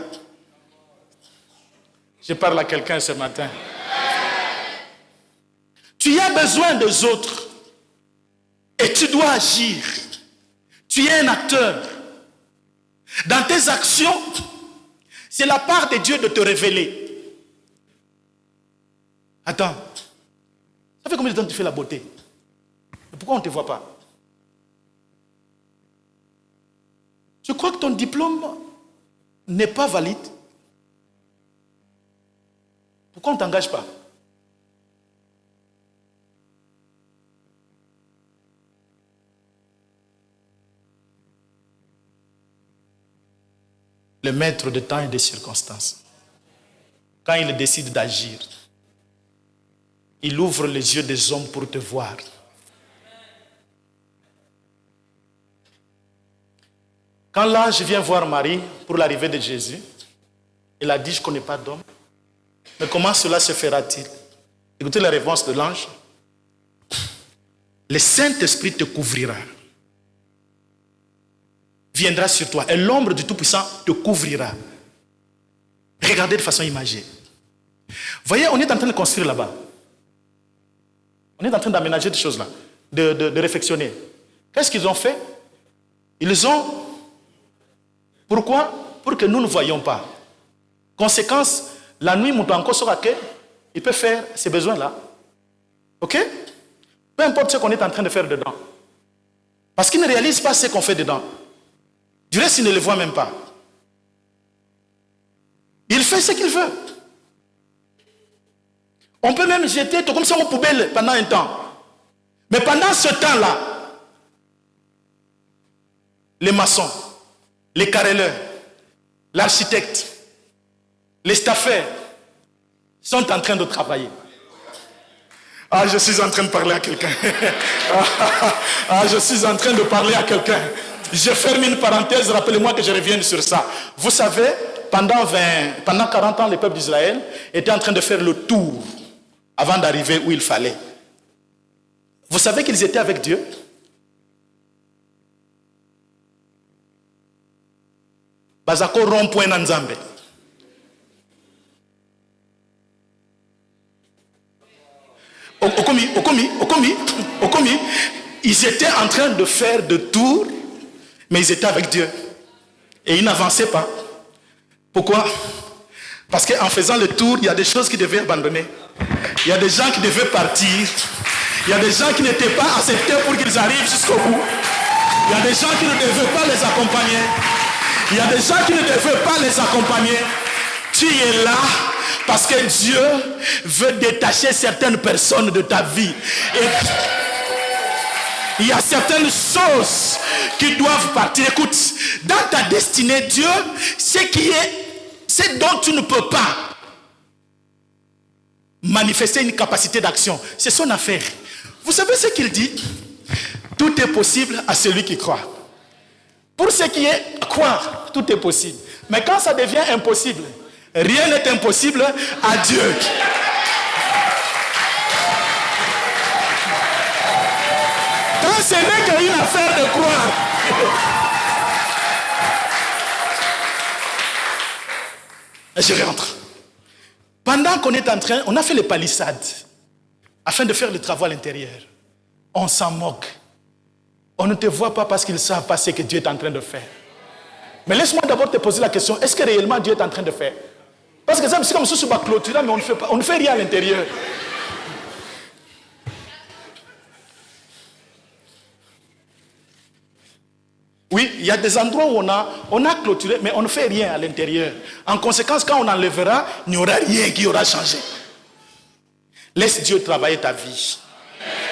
Je parle à quelqu'un ce matin. Tu as besoin des autres et tu dois agir. Tu es un acteur. Dans tes actions, C'est la part de Dieu de te révéler. Attends, ça fait combien de temps que tu fais la beauté? Mais pourquoi on ne te voit pas? Je crois que ton diplôme n'est pas valide. Pourquoi on ne t'engage pas? Le maître de temps et des circonstances, quand il décide d'agir, il ouvre les yeux des hommes pour te voir. Quand l'ange vient voir Marie pour l'arrivée de Jésus, il a dit, je ne connais pas d'homme. Mais comment cela se fera-t-il? Écoutez la réponse de l'ange. Le Saint-Esprit te couvrira, viendra sur toi, et l'ombre du Tout-Puissant te couvrira. Regardez de façon imagée. Voyez, on est en train de construire là-bas. On est en train d'aménager des choses là, de réflexionner. Qu'est-ce qu'ils ont fait? Ils ont... Pourquoi? Pour que nous ne voyions pas. Conséquence, la nuit, il peut faire ses besoins-là. Ok? Peu importe ce qu'on est en train de faire dedans. Parce qu'il ne réalise pas ce qu'on fait dedans. Du reste, il ne le voit même pas. Il fait ce qu'il veut. On peut même jeter tout comme ça aux poubelles pendant un temps. Mais pendant ce temps-là, les maçons, les carreleurs, l'architecte, les staffeurs sont en train de travailler. Ah, je suis en train de parler à quelqu'un. Ah, je suis en train de parler à quelqu'un. Je ferme une parenthèse, rappelez-moi que je revienne sur ça. Vous savez, pendant 40 ans, le peuple d'Israël était en train de faire le tour avant d'arriver où il fallait. Vous savez qu'ils étaient avec Dieu? Bazako rond-point na Nzambe. Okomi, ils étaient en train de faire de tours, mais ils étaient avec Dieu. Et ils n'avançaient pas. Pourquoi? Parce qu'en faisant le tour, il y a des choses qui devaient abandonner. Il y a des gens qui devaient partir. Il y a des gens qui n'étaient pas acceptés pour qu'ils arrivent jusqu'au bout. Il y a des gens qui ne devaient pas les accompagner. Il y a des gens qui ne devaient pas les accompagner. Tu es là parce que Dieu veut détacher certaines personnes de ta vie. Et il y a certaines choses qui doivent partir. Écoute, dans ta destinée, Dieu, c'est dont tu ne peux pas manifester une capacité d'action. C'est son affaire. Vous savez ce qu'il dit? Tout est possible à celui qui croit. Pour ce qui est croire, tout est possible. Mais quand ça devient impossible, rien n'est impossible à Dieu. Quand ce n'est qu'une affaire de croire. Je rentre. Pendant qu'on est en train, on a fait les palissades afin de faire le travail à l'intérieur. On s'en moque. On ne te voit pas parce qu'ils ne savent pas ce que Dieu est en train de faire. Mais laisse-moi d'abord te poser la question, est-ce que réellement Dieu est en train de faire? Parce que c'est comme si on va clôturer, mais on ne fait rien à l'intérieur. Oui, il y a des endroits où on a clôturé, mais on ne fait rien à l'intérieur. En conséquence, quand on enlèvera, il n'y aura rien qui aura changé. Laisse Dieu travailler ta vie.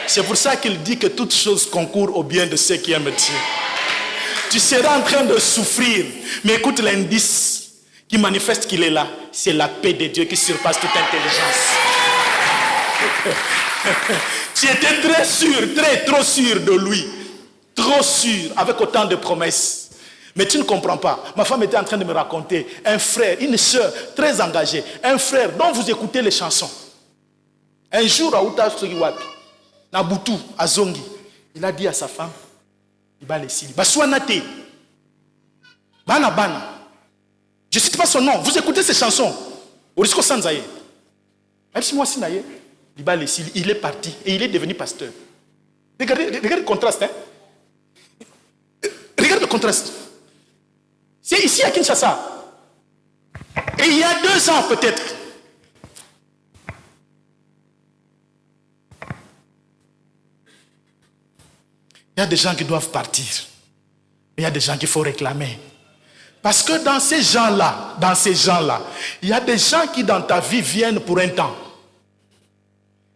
C'est pour ça qu'il dit que toutes choses concourent au bien de ceux qui aiment Dieu. Tu seras en train de souffrir, mais écoute l'indice qui manifeste qu'il est là. C'est la paix de Dieu qui surpasse toute intelligence. Tu étais très sûr, trop sûr de lui. Trop sûr, avec autant de promesses. Mais tu ne comprends pas. Ma femme était en train de me raconter un frère, une soeur très engagée, un frère dont vous écoutez les chansons. Un jour à Outa Sugiwapi, Nabutu, à Zongi, il a dit à sa femme, il va laisser. Baswanate, Bana Bana. Je ne cite pas son nom. Vous écoutez ces chansons. Orisko Sanzaye. Même si moi, Sinaye, il va laisser. Il est parti et il est devenu pasteur. Regardez le contraste. Hein? Regarde le contraste. C'est ici à Kinshasa. Et il y a 2 ans peut-être, il y a des gens qui doivent partir. Il y a des gens qu'il faut réclamer. Parce que dans ces gens-là, il y a des gens qui dans ta vie viennent pour un temps.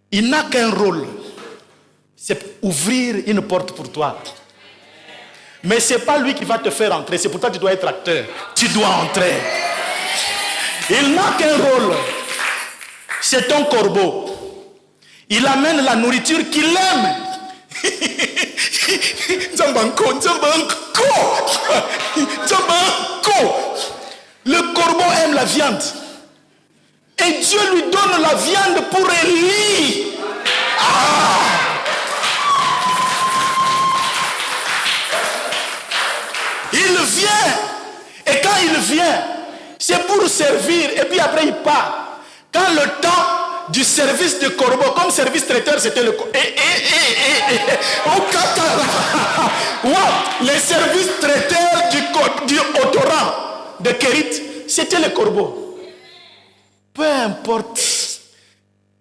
Il n'a qu'un rôle. C'est ouvrir une porte pour toi. Mais ce n'est pas lui qui va te faire entrer. C'est pour ça que tu dois être acteur. Tu dois entrer. Il n'a qu'un rôle. C'est ton corbeau. Il amène la nourriture qu'il aime. Le corbeau aime la viande. Et Dieu lui donne la viande pour Élie. Il vient. Et quand il vient, c'est pour servir. Et puis après il part. Quand le temps du service de corbeau, comme service traiteur, c'était le corbeau. Les services traiteurs du Otoran de Kérit, c'était le corbeau. Peu importe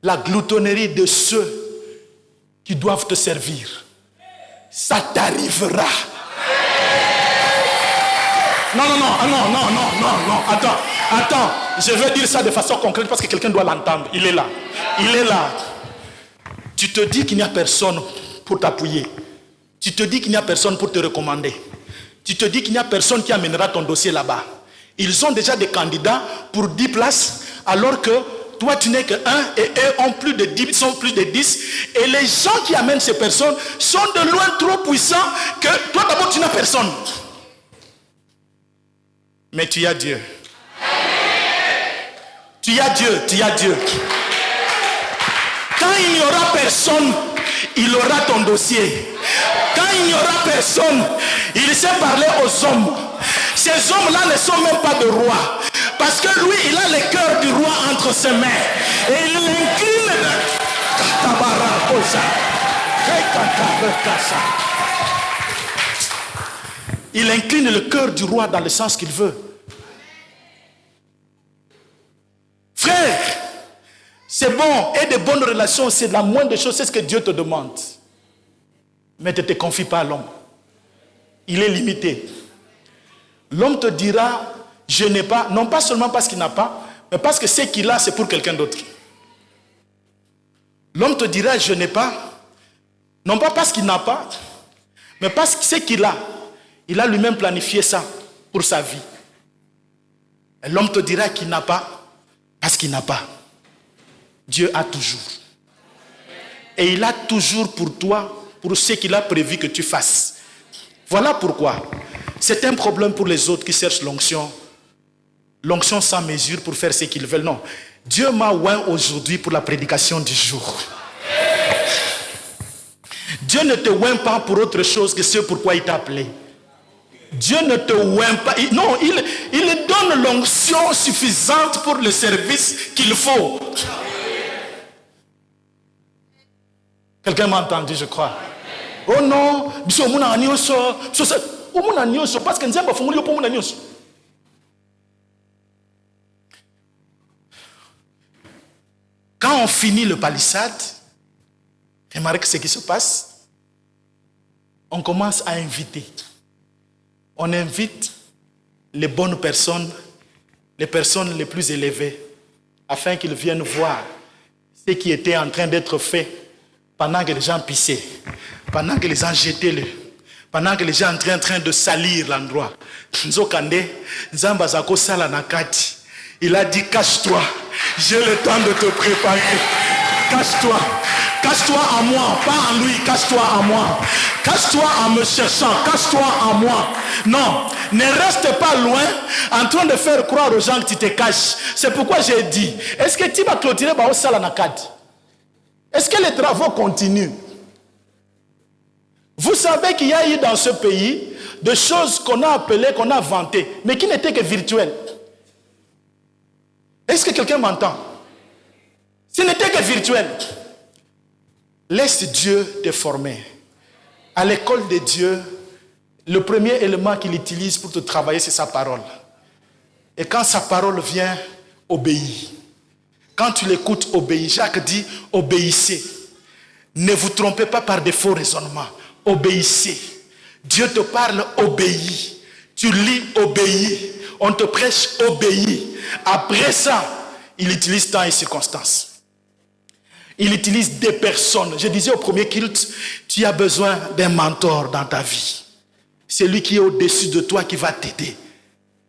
la gloutonnerie de ceux qui doivent te servir, ça t'arrivera. Non, attends, je veux dire ça de façon concrète parce que quelqu'un doit l'entendre. Il est là. Tu te dis qu'il n'y a personne pour t'appuyer. Tu te dis qu'il n'y a personne pour te recommander. Tu te dis qu'il n'y a personne qui amènera ton dossier là-bas. Ils ont déjà des candidats pour 10 places, alors que toi tu n'es que 1 et eux ont plus de 10, sont plus de 10. Et les gens qui amènent ces personnes sont de loin trop puissants que toi d'abord tu n'as personne. Mais tu as Dieu. Tu as Dieu. Quand il n'y aura personne, il aura ton dossier. Quand il n'y aura personne, il sait parler aux hommes. Ces hommes-là ne sont même pas de rois. Parce que lui, il a le cœur du roi entre ses mains. Et il incline. Il incline le cœur du roi dans le sens qu'il veut. Frère, c'est bon. Et de bonnes relations, c'est la moindre des choses. C'est ce que Dieu te demande. Mais ne te confie pas à l'homme. Il est limité. L'homme te dira, je n'ai pas, non pas seulement parce qu'il n'a pas, mais parce que ce qu'il a, c'est pour quelqu'un d'autre. L'homme te dira, je n'ai pas, non pas parce qu'il n'a pas, mais parce que ce qu'il a, il a lui-même planifié ça pour sa vie. Et l'homme te dira qu'il n'a pas, parce qu'il n'a pas. Dieu a toujours. Et il a toujours pour toi, pour ce qu'il a prévu que tu fasses. Voilà pourquoi c'est un problème pour les autres qui cherchent l'onction. L'onction sans mesure pour faire ce qu'ils veulent. Non. Dieu m'a oint aujourd'hui pour la prédication du jour. Dieu ne te oint pas pour autre chose que ce pourquoi il t'a appelé. Dieu ne te oint pas. Non, il donne l'onction suffisante pour le service qu'il faut. Quelqu'un m'a entendu, je crois. Oh non, parce que quand on finit le palissade, remarquez ce qui se passe. On commence à inviter. On invite les bonnes personnes, les personnes les plus élevées, afin qu'ils viennent voir ce qui était en train d'être fait pendant que les gens pissaient, pendant que les gens jetaient pendant que les gens étaient en train de salir l'endroit. Il a dit, cache-toi, j'ai le temps de te préparer. Cache-toi. Cache-toi en moi, pas en lui, cache-toi en moi. Cache-toi en me cherchant, cache-toi en moi. Non, ne reste pas loin en train de faire croire aux gens que tu te caches. C'est pourquoi j'ai dit, est-ce que tu vas clôturer au Salanakad? Est-ce que les travaux continuent? Vous savez qu'il y a eu dans ce pays des choses qu'on a appelées, qu'on a vantées, mais qui n'étaient que virtuelles. Est-ce que quelqu'un m'entend? Ce n'était que virtuel. Laisse Dieu te former. À l'école de Dieu, le premier élément qu'il utilise pour te travailler, c'est sa parole. Et quand sa parole vient, obéis. Quand tu l'écoutes, obéis. Jacques dit, obéissez. Ne vous trompez pas par des faux raisonnements. Obéissez. Dieu te parle, obéis. Tu lis, obéis. On te prêche, obéis. Après ça, il utilise temps et circonstances. Il utilise des personnes. Je disais au premier culte, tu as besoin d'un mentor dans ta vie. C'est lui qui est au-dessus de toi qui va t'aider.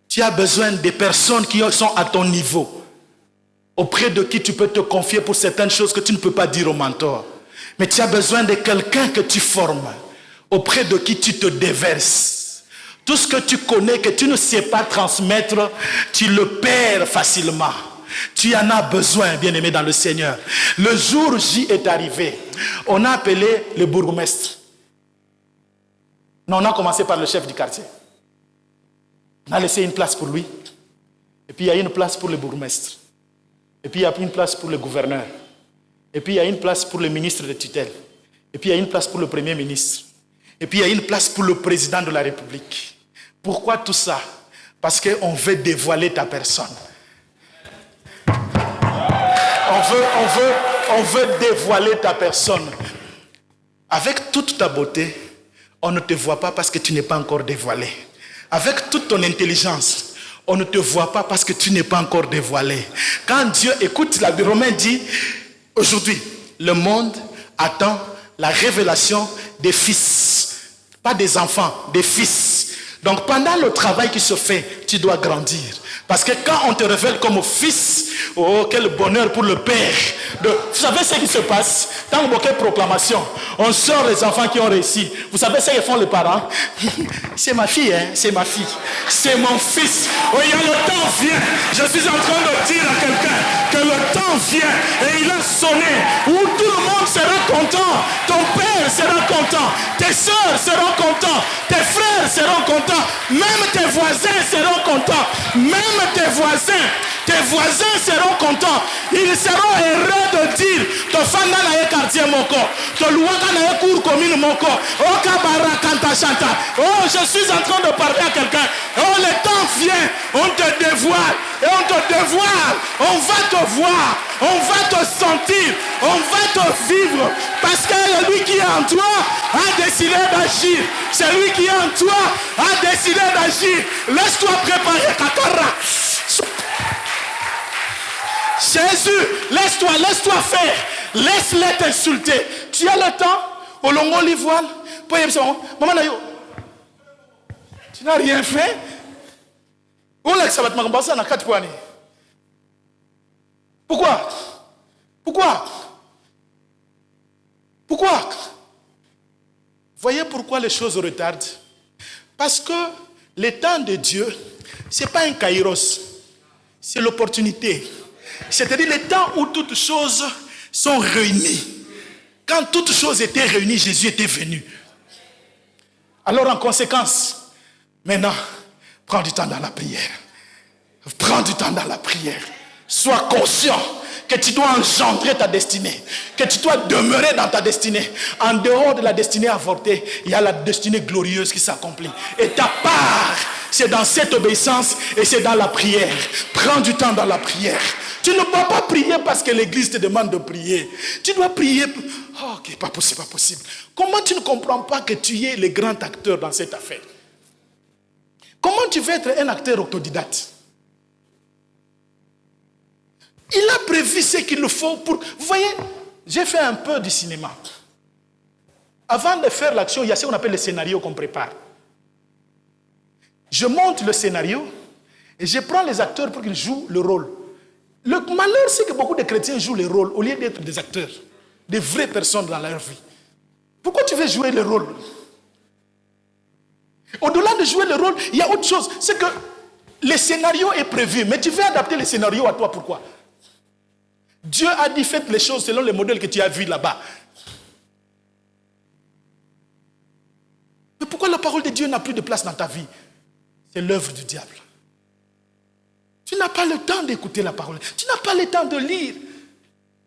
Tu as besoin des personnes qui sont à ton niveau, auprès de qui tu peux te confier pour certaines choses que tu ne peux pas dire au mentor. Mais tu as besoin de quelqu'un que tu formes, auprès de qui tu te déverses. Tout ce que tu connais, que tu ne sais pas transmettre, tu le perds facilement. Tu en as besoin, bien-aimé dans le Seigneur. Le jour J est arrivé. On a appelé le bourgmestre. Non, on a commencé par le chef du quartier. On a laissé une place pour lui. Et puis il y a une place pour le bourgmestre. Et puis il y a une place pour le gouverneur. Et puis il y a une place pour le ministre de tutelle. Et puis il y a une place pour le premier ministre. Et puis il y a une place pour le président de la République. Pourquoi tout ça? Parce qu'on veut dévoiler ta personne. On veut dévoiler ta personne. Avec toute ta beauté, on ne te voit pas parce que tu n'es pas encore dévoilé. Avec toute ton intelligence, on ne te voit pas parce que tu n'es pas encore dévoilé. Quand Dieu écoute, la Romain dit, aujourd'hui, le monde attend la révélation des fils. Pas des enfants, des fils. Donc pendant le travail qui se fait, tu dois grandir. Parce que quand on te révèle comme fils, oh quel bonheur pour le père. Vous savez ce qui se passe? Dans une proclamation, on sort les enfants qui ont réussi. Vous savez ce qu'ils font les parents? C'est ma fille, hein? C'est ma fille. C'est mon fils. Oh, il y a le temps vient. Je suis en train de dire à quelqu'un que le temps vient et il a sonné où tout le monde sera content. Ton père sera content. Tes soeurs seront contents. Tes frères seront contents. Même tes voisins seront contents. Même tes voisins seront contents. Ils seront heureux de dire to fanda na quartier moko, to luaka na cour commune moko, oh kabara kanta chanta. Oh, je suis en train de parler à quelqu'un. Oh, le temps vient, on te dévoile et on te dévoile. On va te voir, on va te sentir, on va te vivre parce que lui qui est en toi a décidé d'agir. C'est lui qui est en toi a décidé d'agir. Laisse-toi préparer Kakara. Jésus, laisse-toi faire. Laisse-les t'insulter. Tu as le temps. Au longo l'ivoile. Maman Nayo. Tu n'as rien fait. Pourquoi? Voyez pourquoi les choses retardent. Parce que le temps de Dieu, ce n'est pas un kairos. C'est l'opportunité. C'est-à-dire le temps où toutes choses sont réunies. Quand toutes choses étaient réunies, Jésus était venu. Alors en conséquence, maintenant, prends du temps dans la prière. Prends du temps dans la prière. Sois conscient que tu dois engendrer ta destinée. Que tu dois demeurer dans ta destinée. En dehors de la destinée avortée, il y a la destinée glorieuse qui s'accomplit. Et ta part, c'est dans cette obéissance et c'est dans la prière. Prends du temps dans la prière. Tu ne dois pas prier parce que l'église te demande de prier. Tu dois prier. Oh, ok, pas possible. Comment tu ne comprends pas que tu es le grand acteur dans cette affaire? Comment tu veux être un acteur autodidacte? Il a prévu ce qu'il faut pour... Vous voyez, j'ai fait un peu du cinéma. Avant de faire l'action, il y a ce qu'on appelle le scénario qu'on prépare. Je monte le scénario et je prends les acteurs pour qu'ils jouent le rôle. Le malheur, c'est que beaucoup de chrétiens jouent le rôle au lieu d'être des acteurs, des vraies personnes dans leur vie. Pourquoi tu veux jouer le rôle? Au-delà de jouer le rôle, il y a autre chose. C'est que le scénario est prévu, mais tu veux adapter le scénario à toi. Pourquoi? Dieu a dit faites les choses selon le modèle que tu as vu là-bas. Mais pourquoi la parole de Dieu n'a plus de place dans ta vie? C'est l'œuvre du diable. Tu n'as pas le temps d'écouter la parole. Tu n'as pas le temps de lire.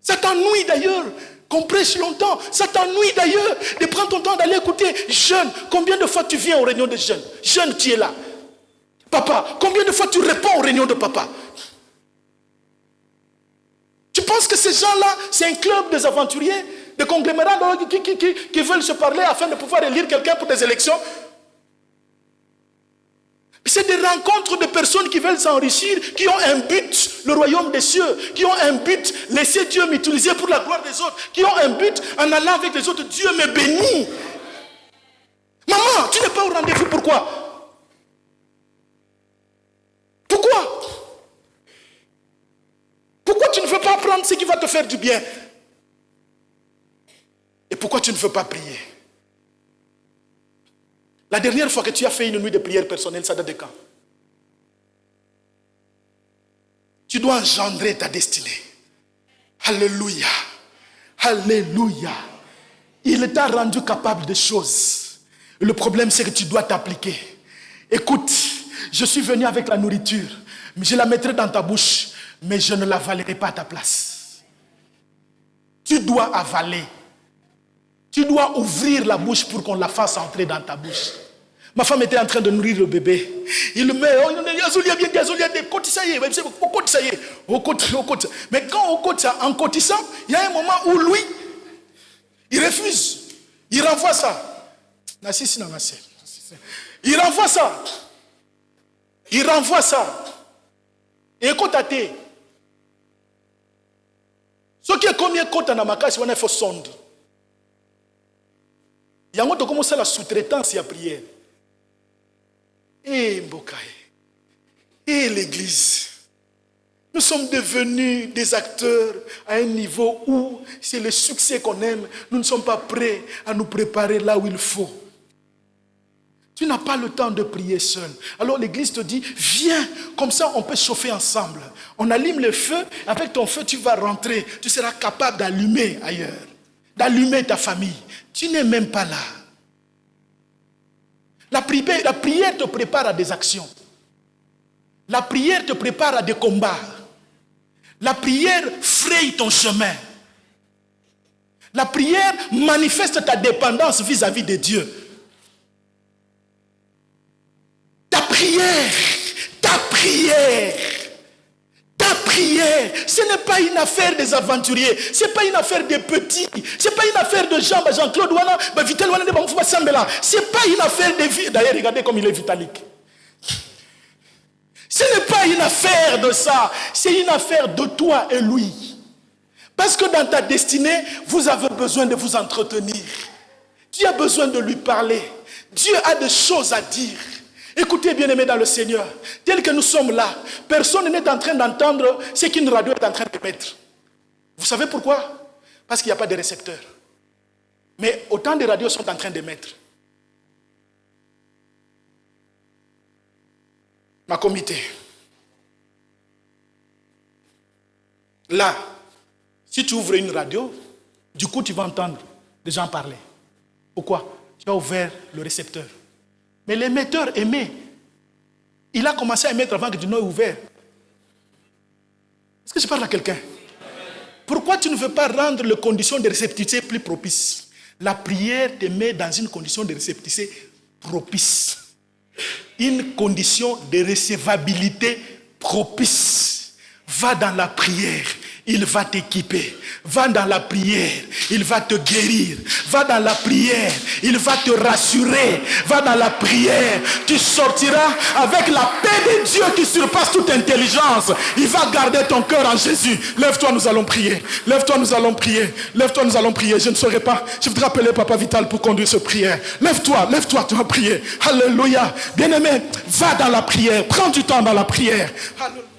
Ça t'ennuie d'ailleurs qu'on prêche longtemps. Ça t'ennuie d'ailleurs de prendre ton temps d'aller écouter. Jeune, combien de fois tu viens aux réunions de jeunes? Jeune, tu es là. Papa, combien de fois tu réponds aux réunions de papa? pense que ces gens-là, c'est un club des aventuriers, des conglomérats qui veulent se parler afin de pouvoir élire quelqu'un pour des élections. C'est des rencontres de personnes qui veulent s'enrichir, qui ont un but, le royaume des cieux, qui ont un but, laisser Dieu m'utiliser pour la gloire des autres, qui ont un but, en allant avec les autres, Dieu me bénit. Maman, tu n'es pas au rendez-vous, pourquoi? Pourquoi? Pourquoi tu ne veux pas prendre ce qui va te faire du bien? Et pourquoi tu ne veux pas prier? La dernière fois que tu as fait une nuit de prière personnelle, ça date de quand? Tu dois engendrer ta destinée. Alléluia. Alléluia. Il t'a rendu capable de choses. Le problème, c'est que tu dois t'appliquer. Écoute, je suis venu avec la nourriture. Je la mettrai dans ta bouche, mais je ne l'avalerai pas à ta place. Tu dois avaler. Tu dois ouvrir la bouche pour qu'on la fasse entrer dans ta bouche. Ma femme était en train de nourrir le bébé. Il me dit, mais quand on côte ça, en côtissant, il y a un moment où lui, il refuse. Il renvoie ça. Il renvoie ça. Il renvoie ça. Et écoute à tes. Ce qui est combien côte en amakasi, on a fait sonde. Il y a un moment où la sous-traitance et la prière. Et Mbokaye, et l'Église, nous sommes devenus des acteurs à un niveau où c'est le succès qu'on aime. Nous ne sommes pas prêts à nous préparer là où il faut. Tu n'as pas le temps de prier seul. Alors l'Église te dit, viens, comme ça on peut chauffer ensemble. On allume le feu, avec ton feu tu vas rentrer. Tu seras capable d'allumer ailleurs, d'allumer ta famille. Tu n'es même pas là. La prière te prépare à des actions. La prière te prépare à des combats. La prière fraye ton chemin. La prière manifeste ta dépendance vis-à-vis de Dieu. Ta prière, ce n'est pas une affaire des aventuriers, ce n'est pas une affaire des petits, ce n'est pas une affaire de Jean-Claude Wana, Vital Wana, ce n'est pas une affaire de vie. D'ailleurs, regardez comme il est vitalique. Ce n'est pas une affaire de ça, c'est une affaire de toi et lui. Parce que dans ta destinée, vous avez besoin de vous entretenir. Tu as besoin de lui parler. Dieu a des choses à dire. Écoutez, bien-aimés dans le Seigneur, tel que nous sommes là, personne n'est en train d'entendre ce qu'une radio est en train de mettre. Vous savez pourquoi? Parce qu'il n'y a pas de récepteur. Mais autant de radios sont en train de mettre. Ma comité. Là, si tu ouvres une radio, du coup tu vas entendre des gens parler. Pourquoi? Tu as ouvert le récepteur. Mais l'émetteur aimait. Il a commencé à émettre avant que du nom est ouvert. Est-ce que je parle à quelqu'un? Pourquoi tu ne veux pas rendre les conditions de réceptivité plus propices? La prière te met dans une condition de réceptivité propice. Une condition de recevabilité propice. Va dans la prière. Il va t'équiper. Va dans la prière, il va te guérir. Va dans la prière, il va te rassurer. Va dans la prière, tu sortiras avec la paix de Dieu qui surpasse toute intelligence. Il va garder ton cœur en Jésus. Lève-toi, nous allons prier. Lève-toi, nous allons prier. Lève-toi, nous allons prier. Je ne saurais pas. Je voudrais appeler Papa Vital pour conduire cette prière. Lève-toi, tu vas prier. Alléluia. Bien-aimé, va dans la prière. Prends du temps dans la prière. Alléluia.